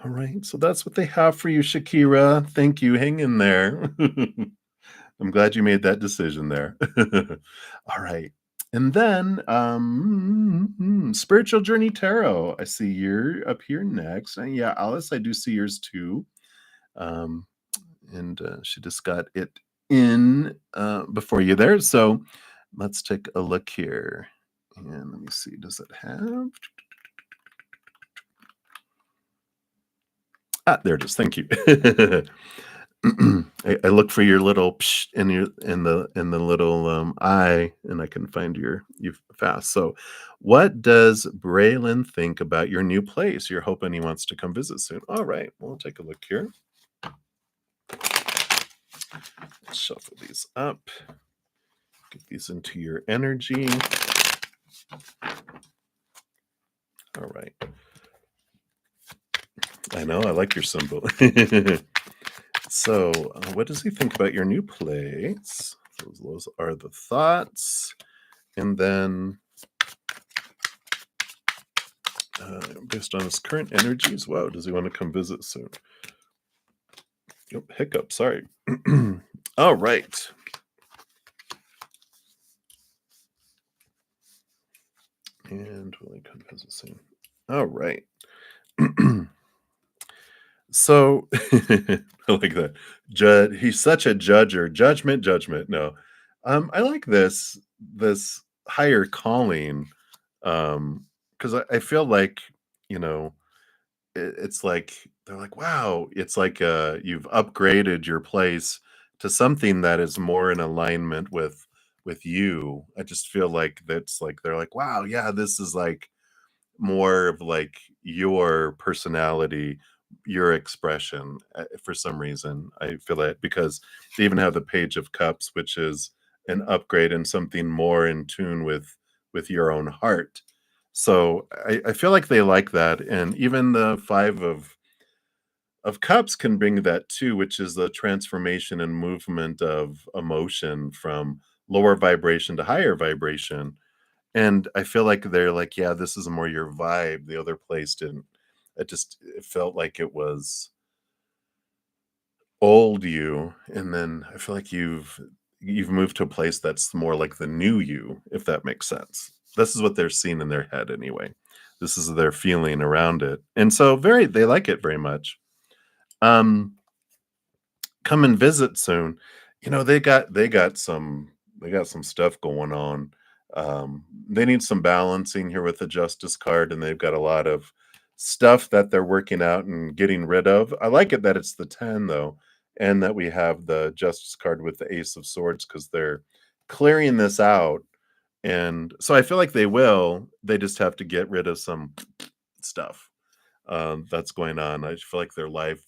All right. So that's what they have for you, Shakira. Thank you. Hang in there. I'm glad you made that decision there. All right. And then Spiritual Journey Tarot. I see you're up here next. And yeah, Alice, I do see yours too. Um, and she just got it in before you there. So let's take a look here. And let me see. Does it have? Ah, there it is. Thank you. I look for your little psh in your in the little eye, and I can find you fast. So, what does Braylon think about your new place? You're hoping he wants to come visit soon. All right, we'll take a look here. Shuffle these up. Get these into your energy. All right. I know, I like your symbol. So, what does he think about your new place? Those are the thoughts. And then, based on his current energies, wow, does he want to come visit soon? Yep, hiccup, sorry. All right. And will he come visit soon? All right. So, I like that. He's such a judger. Judgment. No. I like this higher calling, because I feel like, you know, it's like they're like, "Wow," it's like, you've upgraded your place to something that is more in alignment with you. I just feel like that's like they're like, "Wow, yeah, this is like more of like your personality, your expression." For some reason, I feel that because they even have the Page of Cups, which is an upgrade and something more in tune with your own heart. So I feel like they like that, and even the Five of Cups can bring that too, which is the transformation and movement of emotion from lower vibration to higher vibration. And I feel like they're like, "Yeah, this is more your vibe." The other place didn't. It felt like it was old you, and then I feel like you've moved to a place that's more like the new you, if that makes sense. This is what they're seeing in their head anyway. This is their feeling around it. And so they like it very much. Um, Come and visit soon. They got some stuff going on. They need some balancing here with the Justice card, and they've got a lot of stuff that they're working out and getting rid of. I like it that it's the 10 though, and that we have the Justice card with the Ace of Swords because they're clearing this out. And so I feel like they will. They just have to get rid of some stuff that's going on. I feel like their life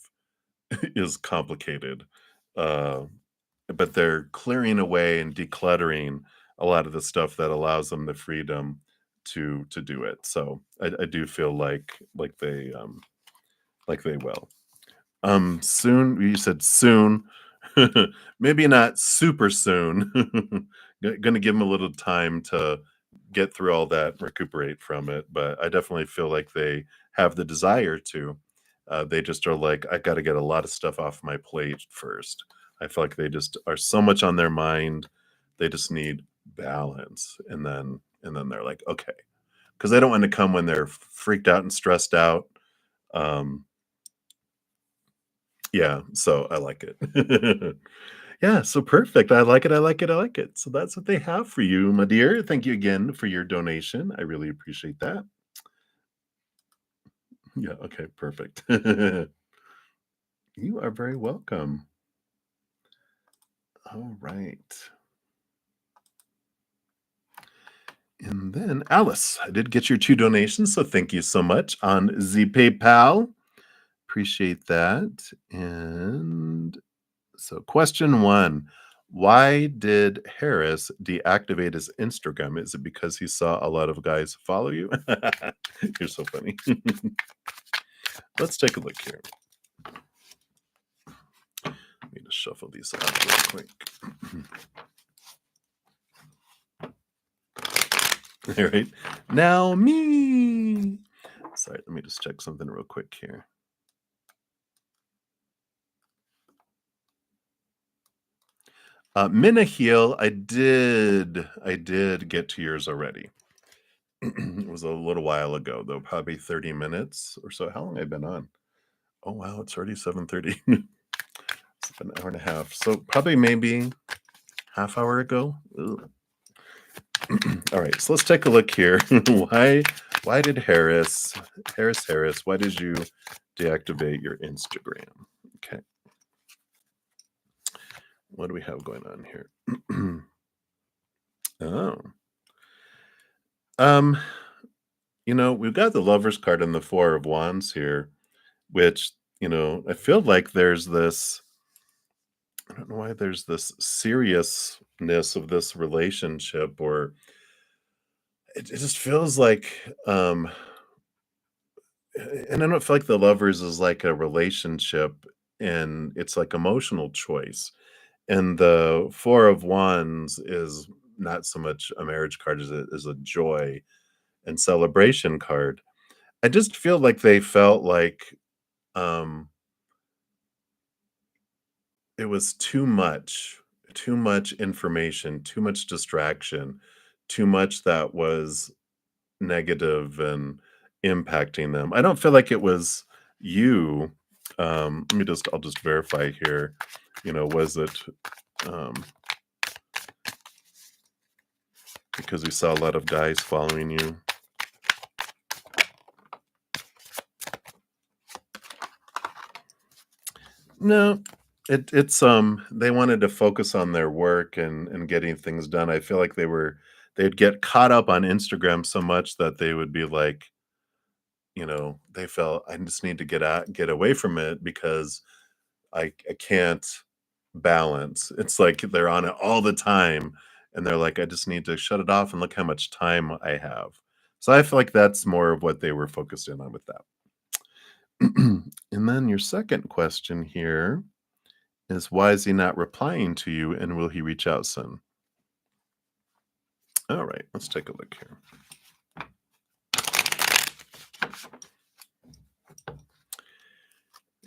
is complicated. Uh, but they're clearing away and decluttering a lot of the stuff that allows them the freedom to do it. So I do feel like they will. Soon, you said soon. Maybe not super soon. Gonna give them a little time to get through all that, recuperate from it, but I definitely feel like they have the desire to. They just are like, "I gotta get a lot of stuff off my plate first." I feel like they just are so much on their mind, they just need balance, and then they're like, "Okay," because they don't want to come when they're freaked out and stressed out. Um, yeah, so I like it. Yeah, so perfect. I like it, I like it, I like it. So that's what they have for you, my dear. Thank you again for your donation. I really appreciate that. Yeah, okay, perfect. You are very welcome. All right. And then Alice, I did get your 2 donations, so thank you so much on the PayPal. Appreciate that. And so question 1, why did Harris deactivate his Instagram? Is it because he saw a lot of guys follow you? You're so funny. Let's take a look here. Let me just shuffle these out real quick. All right. Now me. Sorry, let me just check something real quick here. Minna Heel, I did get to yours already. It was a little while ago, though, probably 30 minutes or so. How long have I been on? Oh wow, it's already 7:30. It's been an hour and a half. So probably maybe half hour ago. Ugh. All right, so let's take a look here. Why did Harris, why did you deactivate your Instagram? Okay. What do we have going on here? Oh. Um, we've got the Lovers card and the Four of Wands here, which, I feel like there's this I don't know why there's this seriousness of this relationship, or it just feels like, and I don't feel like the lovers is like a relationship, and it's like emotional choice. And the Four of Wands is not so much a marriage card as a joy and celebration card. I just feel like they felt like, um, it was too much information, too much distraction, too much that was negative and impacting them. I don't feel like it was you. I'll just verify here. Was it, um, because we saw a lot of guys following you? No, it's they wanted to focus on their work and getting things done. I feel like they'd get caught up on Instagram so much that they would be like, they felt, I just need to get away from it because I can't balance. It's like they're on it all the time, and they're like, I just need to shut it off and look how much time I have. So I feel like that's more of what they were focused in on with that. And then your second question here is, why is he not replying to you, and will he reach out soon? All right, let's take a look here.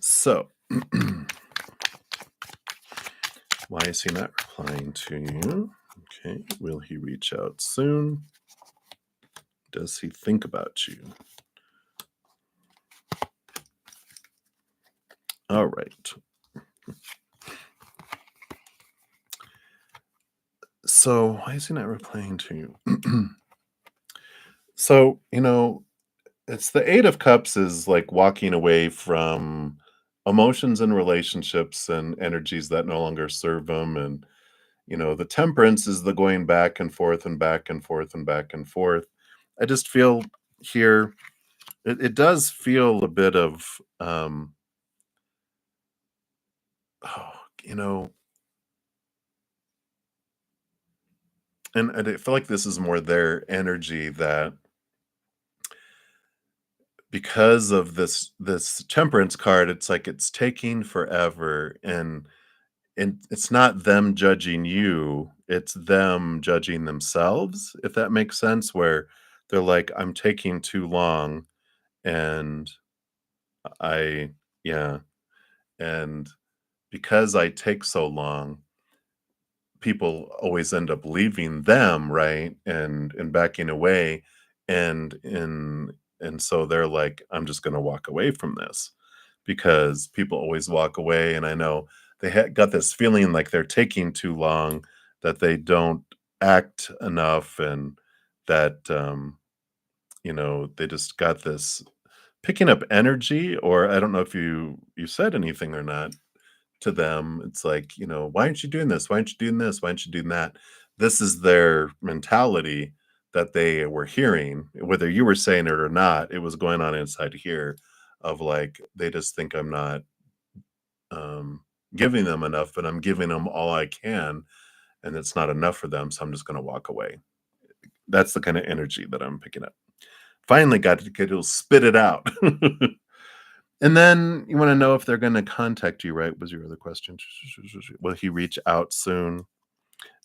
So, why is he not replying to you? Okay, will he reach out soon? Does he think about you? All right. So, why is he not replying to you? So, it's the Eight of Cups is like walking away from emotions and relationships and energies that no longer serve them. And, the Temperance is the going back and forth and back and forth and back and forth. I just feel here, it does feel a bit of, oh, you know, and I feel like this is more their energy, that because of this Temperance card, it's like it's taking forever, and it's not them judging you, it's them judging themselves, if that makes sense, where they're like, "I'm taking too long, and I" yeah, and because I take so long, people always end up leaving them, right? And backing away, and so they're like, "I'm just gonna walk away from this," because people always walk away, and I know they got this feeling like they're taking too long, that they don't act enough, and that, they just got this picking up energy, or I don't know if you said anything or not to them. It's like, "Why aren't you doing this? Why aren't you doing this? Why aren't you doing that?" This is their mentality that they were hearing. Whether you were saying it or not, it was going on inside here, of like, they just think I'm not, um, giving them enough, but I'm giving them all I can, and it's not enough for them, so I'm just gonna walk away. That's the kinda energy that I'm picking up. Finally got to get to spit it out. And then you wanna know if they're gonna contact you, right? Was your other question. Will he reach out soon?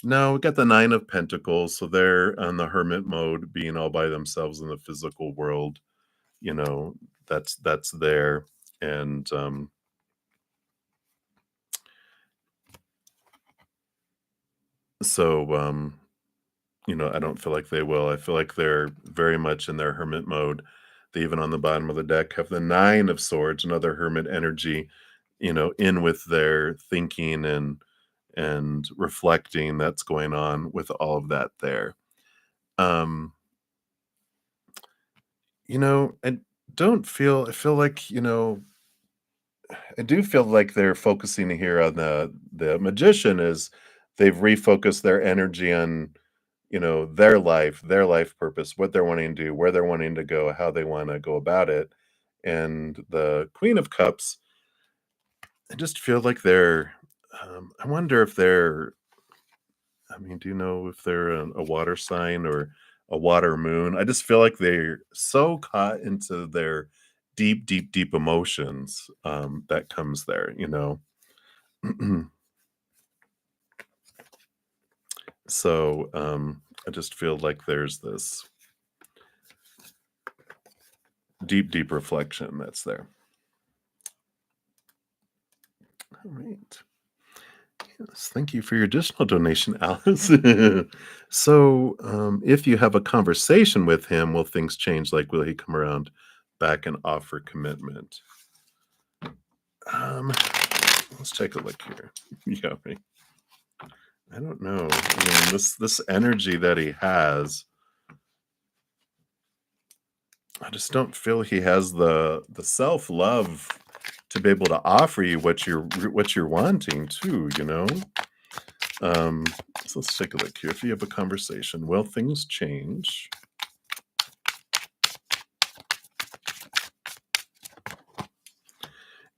No, we got the Nine of Pentacles, so they're on the hermit mode, being all by themselves in the physical world, you know, that's there, and, so, I don't feel like they will. I feel like they're very much in their hermit mode. They even on the bottom of the deck have the Nine of Swords, another hermit energy, in with their thinking and reflecting that's going on with all of that there. Um, I I feel like, I do feel like they're focusing here on the Magician, is they've refocused their energy on, their life purpose, what they're wanting to do, where they're wanting to go, how they wanna go about it. And the Queen of Cups, I just feel like they're I wonder if they're I mean, do you know if they're a water sign or a water moon? I just feel like they're so caught into their deep, deep, deep emotions, that comes there, you know? So, I just feel like there's this deep, deep reflection that's there. All right. Yes, thank you for your additional donation, Alice. So, if you have a conversation with him, will things change? Like, will he come around back and offer commitment? Um, let's take a look here. Yeah, right. I don't know. I mean, this energy that he has, I just don't feel he has the self love to be able to offer you what you're wanting too. You know. Um, so let's take a look here. If you have a conversation, will things change?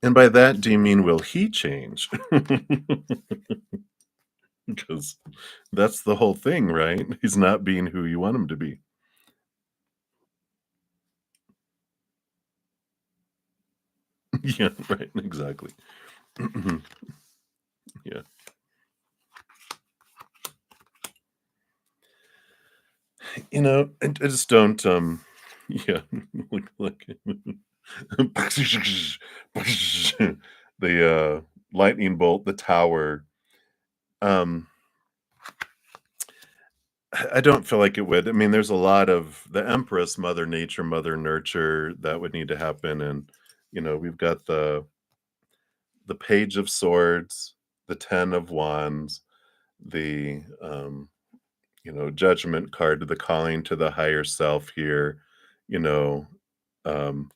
And by that, do you mean will he change? Because that's the whole thing, right? He's not being who you want him to be. Yeah, right, exactly. Yeah. You know, I just don't, yeah, look, the, lightning bolt, the tower, um, I don't feel like it would. I mean, there's a lot of the Empress, Mother Nature, Mother Nurture that would need to happen, and, you know, we've got the Page of Swords, the 10 of Wands, the, you know, Judgment card, the calling to the higher self here, you know, um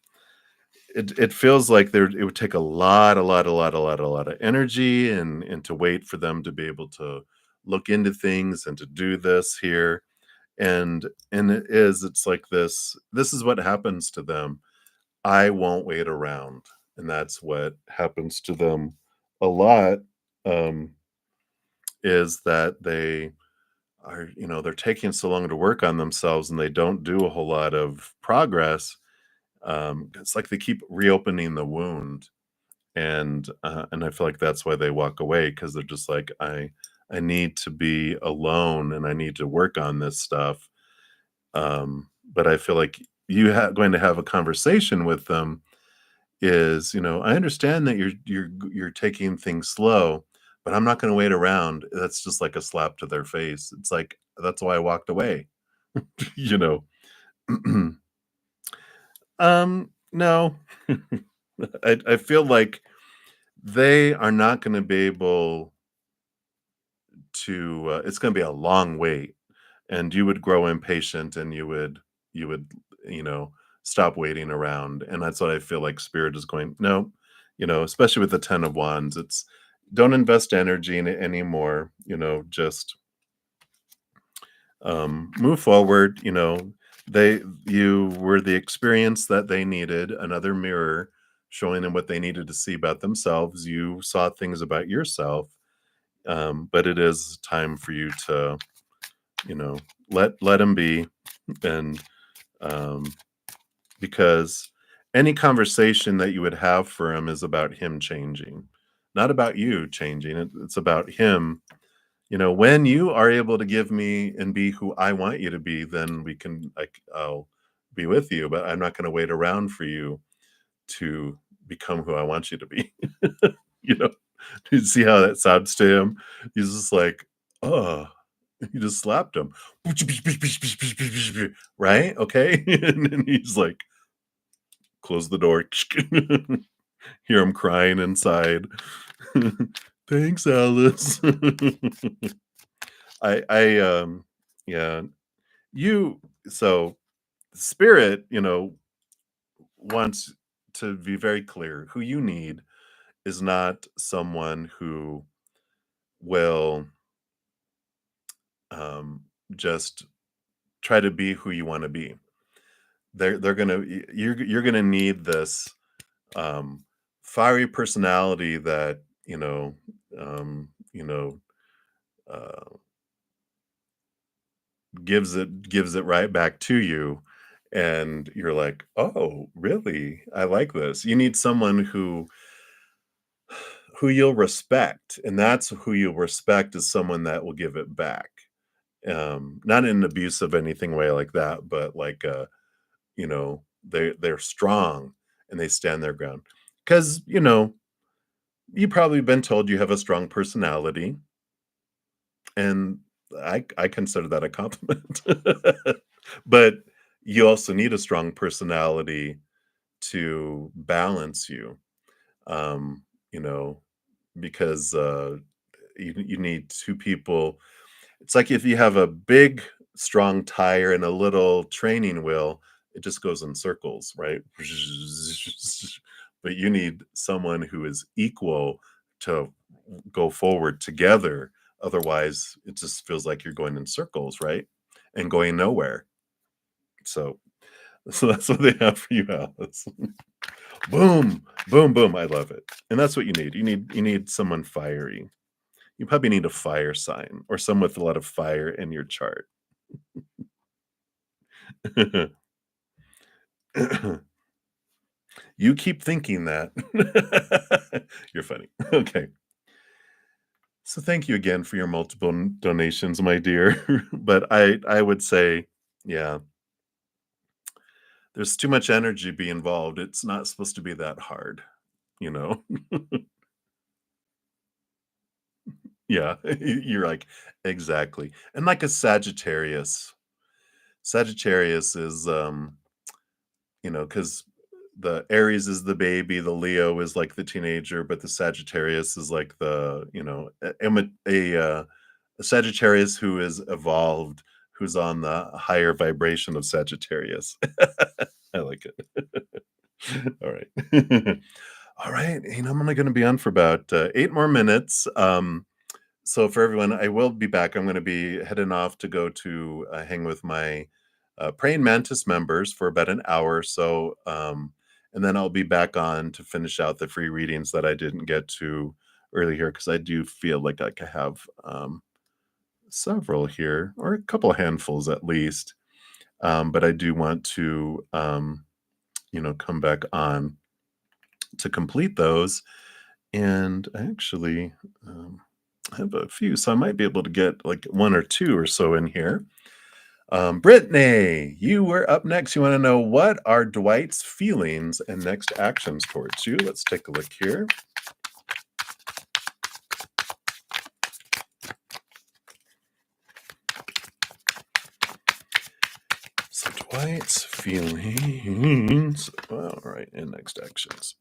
it feels like there it would take a lot of energy and to wait for them to be able to look into things and to do this here. And it's like this is what happens to them. I won't wait around. And that's what happens to them a lot, um, is that they are, you know, they're taking so long to work on themselves and they don't do a whole lot of progress. It's like they keep reopening the wound, and I feel like that's why they walk away because they're just like, I need to be alone and I need to work on this stuff. But I feel like going to have a conversation with them is, you know, I understand that you're taking things slow, but I'm not going to wait around. That's just like a slap to their face. It's like that's why I walked away. You know. No. I feel like they are not gonna be able to, it's gonna be a long wait, and you would grow impatient, and you would, you know, stop waiting around, and that's what I feel like Spirit is going, "No," you know, especially with the 10 of Wands, it's don't invest energy in it anymore, you know, just move forward. You know, you were the experience that they needed, another mirror showing them what they needed to see about themselves. You saw things about yourself, but it is time for you to, you know, let him be. And um, because any conversation that you would have for him is about him changing, not about you changing. It's about him. You know, when you are able to give me and be who I want you to be, then we can like I'll be with you, but I'm not going to wait around for you to become who I want you to be. You know, you see how that sounds to him? He's just like, oh, you just slapped him. Right? Okay. And then he's like, close the door. Hear him crying inside. Thanks, Alice. I yeah, you so Spirit, you know, wants to be very clear. Who you need is not someone who will just try to be who you want to be. They're gonna you're gonna need this um fiery personality that you know, um, you know, uh, gives it right back to you, and you're like, "Oh, really? I like this." You need someone who you'll respect, and that's who you'll respect is someone that will give it back. Not in an abusive anything way like that, but like, they're strong and they stand their ground. Because you probably been told you have a strong personality, and I consider that a compliment. But you also need a strong personality to balance you, um, you know, because, you need 2 people. It's like if you have a big, strong tire and a little training wheel, it just goes in circles, right? But you need someone who is equal to go forward together. Otherwise, it just feels like you're going in circles, right? And going nowhere. So, so that's what they have for you, Alice. Boom, boom, boom. I love it. And that's what you need. You need someone fiery. You probably need a fire sign or someone with a lot of fire in your chart. You keep thinking that. You're funny. Okay. So thank you again for your multiple donations, my dear. But I would say, yeah, there's too much energy be involved. It's not supposed to be that hard, you know? Yeah. You're like, exactly. And like a Sagittarius. Sagittarius is because the Aries is the baby, the Leo is like the teenager, but the Sagittarius is like the, a Sagittarius who is evolved, who's on the higher vibration of Sagittarius. I like it. All right. All right. I'm only going to be on for about 8 more minutes. So for everyone, I will be back. I'm going to be heading off to go to hang with my praying mantis members for about an hour or so, and then I'll be back on to finish out the free readings that I didn't get to earlier because I do feel like I have several here or a couple handfuls at least, but I do want to come back on to complete those, and I actually. I have a few, so I might be able to get like one or two or so in here. Brittany, you were up next. You want to know what are Dwight's feelings and next actions towards you? Let's take a look here. So Dwight's feelings. All right, and next actions.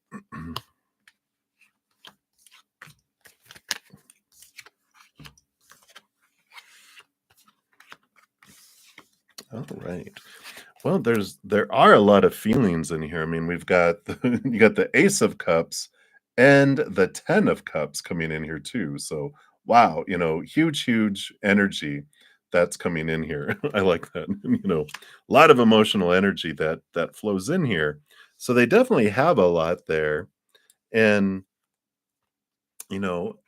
All right. Well, there are a lot of feelings in here. I mean, we've got you got the Ace of Cups and the 10 of Cups coming in here too. So, wow, huge, huge energy that's coming in here. I like that. A lot of emotional energy that flows in here. So they definitely have a lot there. And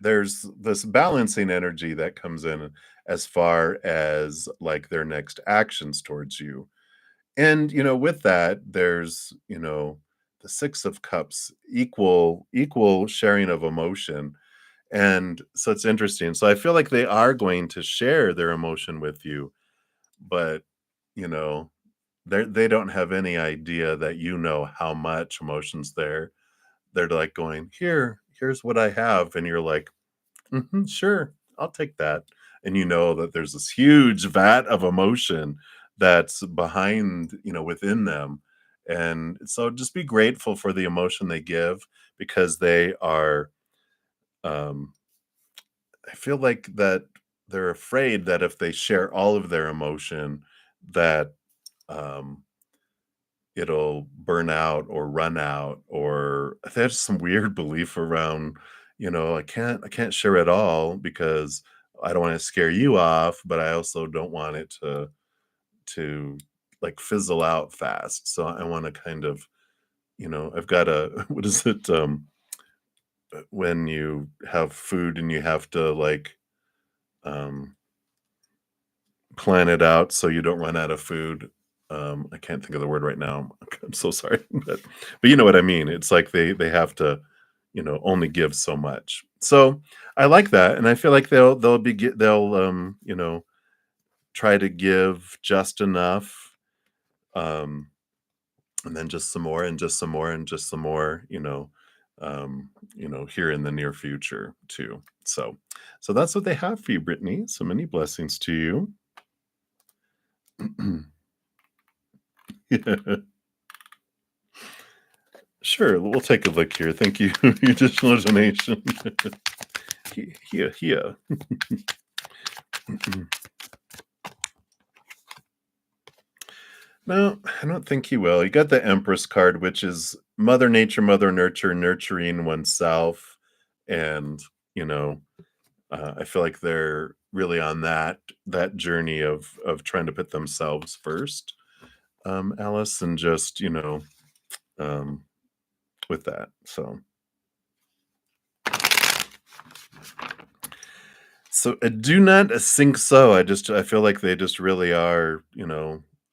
there's this balancing energy that comes in as far as like their next actions towards you, and, with that, there's, the 6 of Cups, equal sharing of emotion, and so it's interesting. So I feel like they are going to share their emotion with you, but, you know, they don't have any idea that you know how much emotion's there. They're like going, "Here's what I have," and you're like, "Mhm, sure, I'll take that." And you know that there's this huge vat of emotion that's behind, within them. And so just be grateful for the emotion they give because they are, um, I feel like that they're afraid that if they share all of their emotion, that um, it'll burn out or run out, or there's some weird belief around, I can't share it all because I don't want to scare you off, but I also don't want it to like fizzle out fast. So I want to kind of, I've got a what is it? when you have food and you have to, like, um, plan it out so you don't run out of food. I can't think of the word right now. I'm so sorry, but you know what I mean. It's like they have to, only give so much. So I like that, and I feel like they'll try to give just enough, um, and then just some more, and just some more, and just some more. Here in the near future too. So that's what they have for you, Brittany. So many blessings to you. Sure, we'll take a look here. Thank you for your additional donation. Here. No, I don't think he will. You got the Empress card, which is Mother Nature, Mother Nurture, nurturing oneself. And, you know, I feel like they're really on that journey of trying to put themselves first, Alice, and just, um, with that. So I do not think so. I feel like they just really are,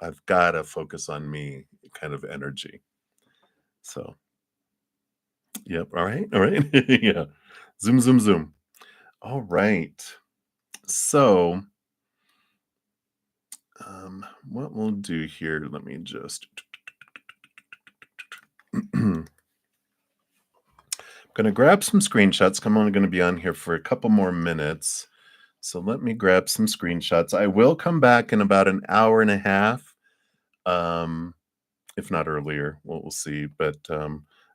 I've got to focus on me kind of energy. So, yep. All right. All right. Yeah. Zoom, zoom, zoom. All right. So, what we'll do here, let me just. I'm going to grab some screenshots. I'm only going to be on here for a couple more minutes. So let me grab some screenshots. I will come back in about an hour and a half. If not earlier, we'll see. But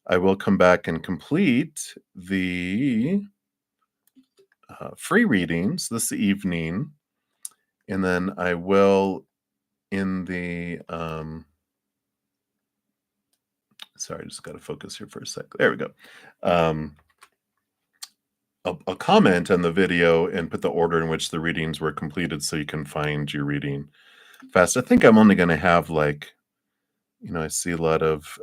I will come back and complete the free readings this evening. And then I will in the sorry, I just got to focus here for a sec. There we go. I'll comment on the video and put the order in which the readings were completed so you can find your reading fast. I think I'm only going to have I see a lot of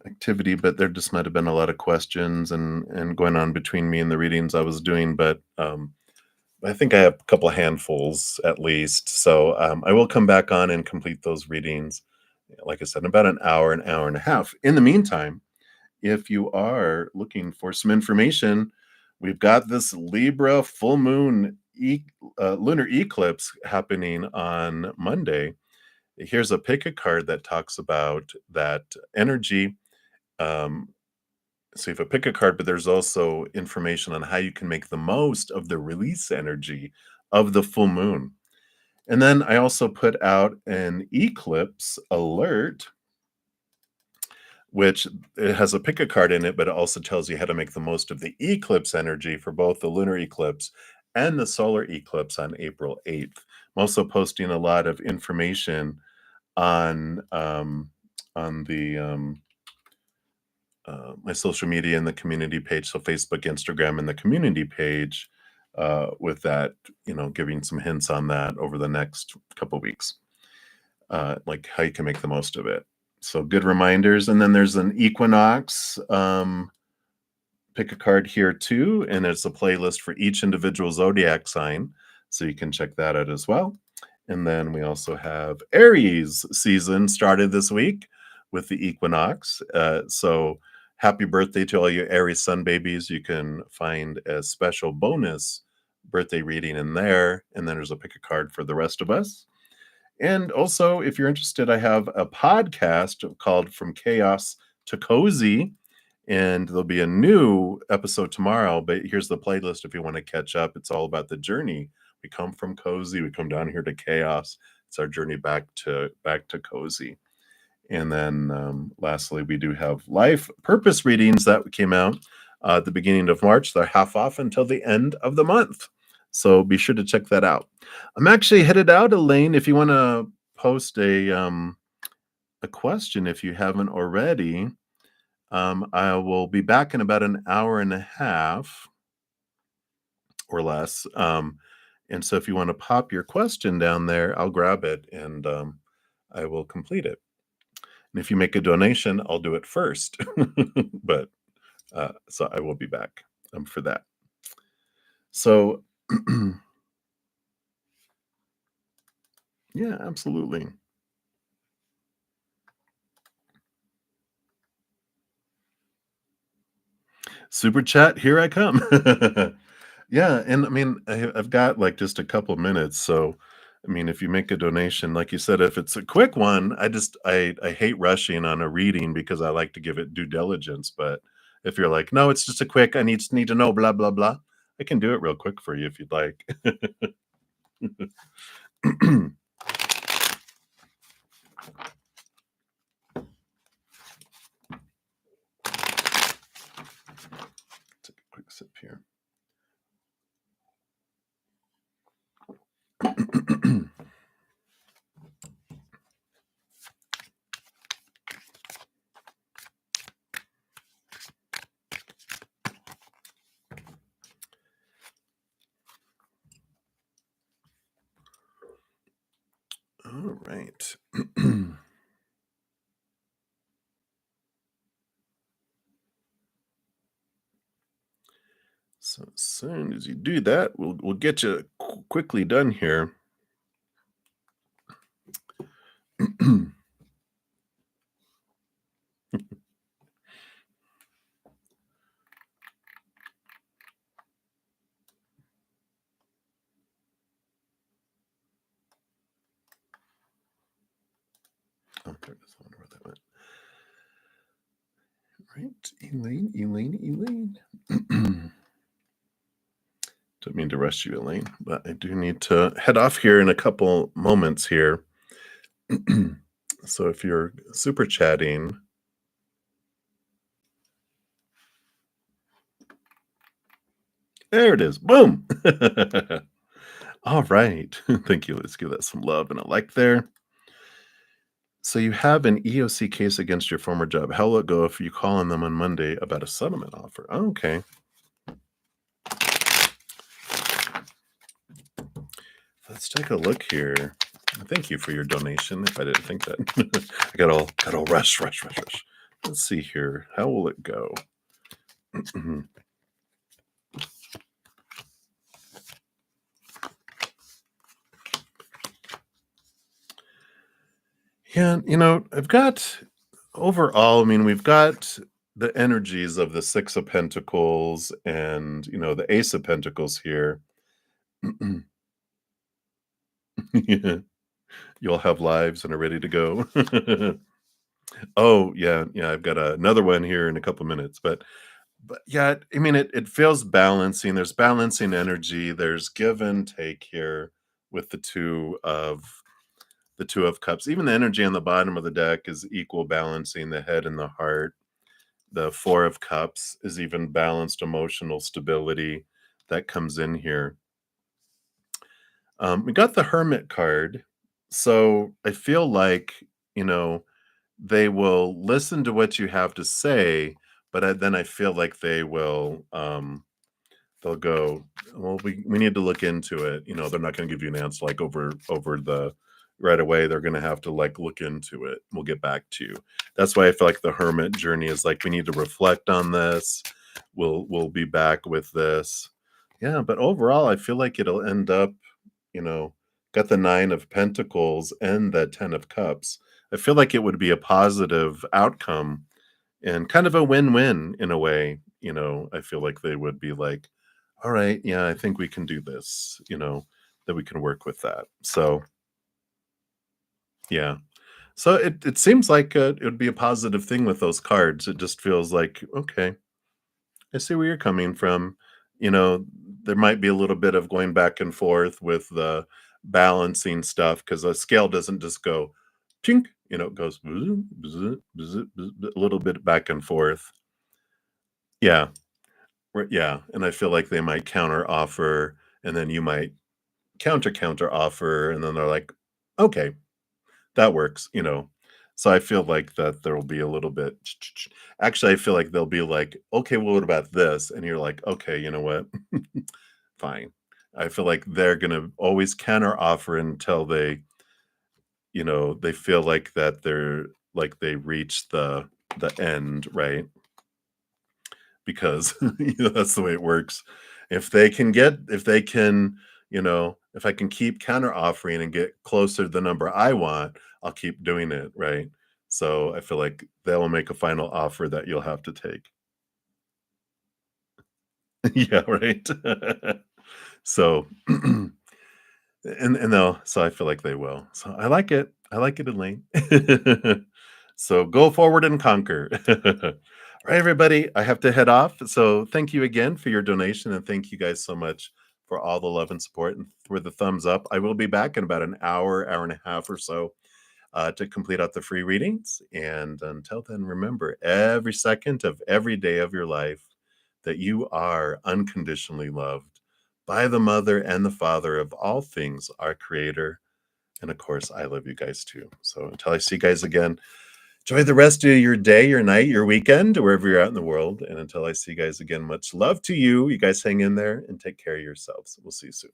activity, but there just might have been a lot of questions and going on between me and the readings I was doing. But I think I have a couple of handfuls at least. So I will come back on and complete those readings. Like I said, in about an hour and a half. In the meantime, if you are looking for some information, we've got this Libra full moon lunar eclipse happening on Monday. Here's a pick a card that talks about that energy. So you have a pick a card, but there's also information on how you can make the most of the release energy of the full moon. And then I also put out an eclipse alert, which it has a pick a card in it, but it also tells you how to make the most of the eclipse energy for both the lunar eclipse and the solar eclipse on April 8th. I'm also posting a lot of information on the my social media and the community page, so Facebook, Instagram, and the community page, with that, giving some hints on that over the next couple weeks, like how you can make the most of it. So good reminders. And then there's an equinox pick a card here too, and it's a playlist for each individual zodiac sign, so you can check that out as well. And then we also have Aries season started this week with the equinox. So happy birthday to all you Aries sun babies. You can find a special bonus birthday reading in there. And then there's a pick a card for the rest of us. And also, if you're interested, I have a podcast called From Chaos to Cozy, and there'll be a new episode tomorrow. But here's the playlist if you want to catch up. It's all about the journey. We come from cozy, we come down here to chaos. It's our journey back to cozy. And then lastly, we do have life purpose readings that came out at the beginning of March. They're half off until the end of the month. So be sure to check that out. I'm actually headed out, Elaine. If you want to post a question, if you haven't already, I will be back in about an hour and a half or less. And so if you want to pop your question down there, I'll grab it and I will complete it. And if you make a donation, I'll do it first. But So I will be back for that. So, yeah, absolutely. Super chat, here I come. Yeah, and I mean, I've got like just a couple minutes, so I mean, if you make a donation, like you said, if it's a quick one, I hate rushing on a reading because I like to give it due diligence. But if you're like, no, it's just a quick, I need to know, blah blah blah, I can do it real quick for you if you'd like. Take a quick sip here. All right. So as soon as you do that, we'll get you quickly done here. Oh, there it is. I wonder where that went. Right, Elaine. Don't mean to rush you, Elaine, but I do need to head off here in a couple moments here. So if you're super chatting, there it is. Boom. All right. Thank you. Let's give that some love and a like there. So you have an EOC case against your former job. How will it go if you call on them on Monday about a settlement offer? Okay. Let's take a look here. Thank you for your donation. If I didn't think that, I got all rush. Let's see here. How will it go? Yeah, I've got overall, I mean, we've got the energies of the Six of Pentacles and, the Ace of Pentacles here. Yeah, you'll have lives and are ready to go. Oh, yeah, I've got another one here in a couple minutes, but yeah, I mean, it feels balancing. There's balancing energy. There's give and take here with the two of cups. Even the energy on the bottom of the deck is equal balancing the head and the heart. The Four of Cups is even balanced emotional stability that comes in here. We got the Hermit card. So I feel like, you know, they will listen to what you have to say, but then I feel like they'll go, well, we need to look into it. They're not going to give you an answer like over the right away. They're going to have to like look into it. We'll get back to you. That's why I feel like the hermit journey is like we need to reflect on this. We'll be back with this. Yeah, but overall I feel like it'll end up, you know, got the 9 of Pentacles and the 10 of Cups. I feel like it would be a positive outcome and kind of a win-win in a way. I feel like they would be like, all right, yeah, I think we can do this, that we can work with that. So, yeah. So it seems like it would be a positive thing with those cards. It just feels like, okay, I see where you're coming from. You know, there might be a little bit of going back and forth with the balancing stuff because a scale doesn't just go pink, it goes bzz, bzz, bzz, bzz, a little bit back and forth. Yeah. Yeah. And I feel like they might counter offer and then you might counter offer. And then they're like, okay, that works. So I feel like that there will be a little bit. Actually, I feel like they'll be like, okay, well, what about this? And you're like, okay, you know what? Fine. I feel like they're gonna always counter offer until they feel like that they're like they reach the end, right? because that's the way it works. If I can keep counter offering and get closer to the number I want, I'll keep doing it, right? So I feel like they will make a final offer that you'll have to take. Yeah, right. So so I feel like they will. So I like it. I like it, Elaine. So go forward and conquer. All right, everybody, I have to head off. So thank you again for your donation, and thank you guys so much for all the love and support and for the thumbs up. I will be back in about an hour, hour and a half or so to complete out the free readings. And until then, remember every second of every day of your life that you are unconditionally loved by the mother and the father of all things, our creator. And of course, I love you guys too. So until I see you guys again, enjoy the rest of your day, your night, your weekend, wherever you're at in the world. And until I see you guys again, much love to you. You guys hang in there and take care of yourselves. We'll see you soon.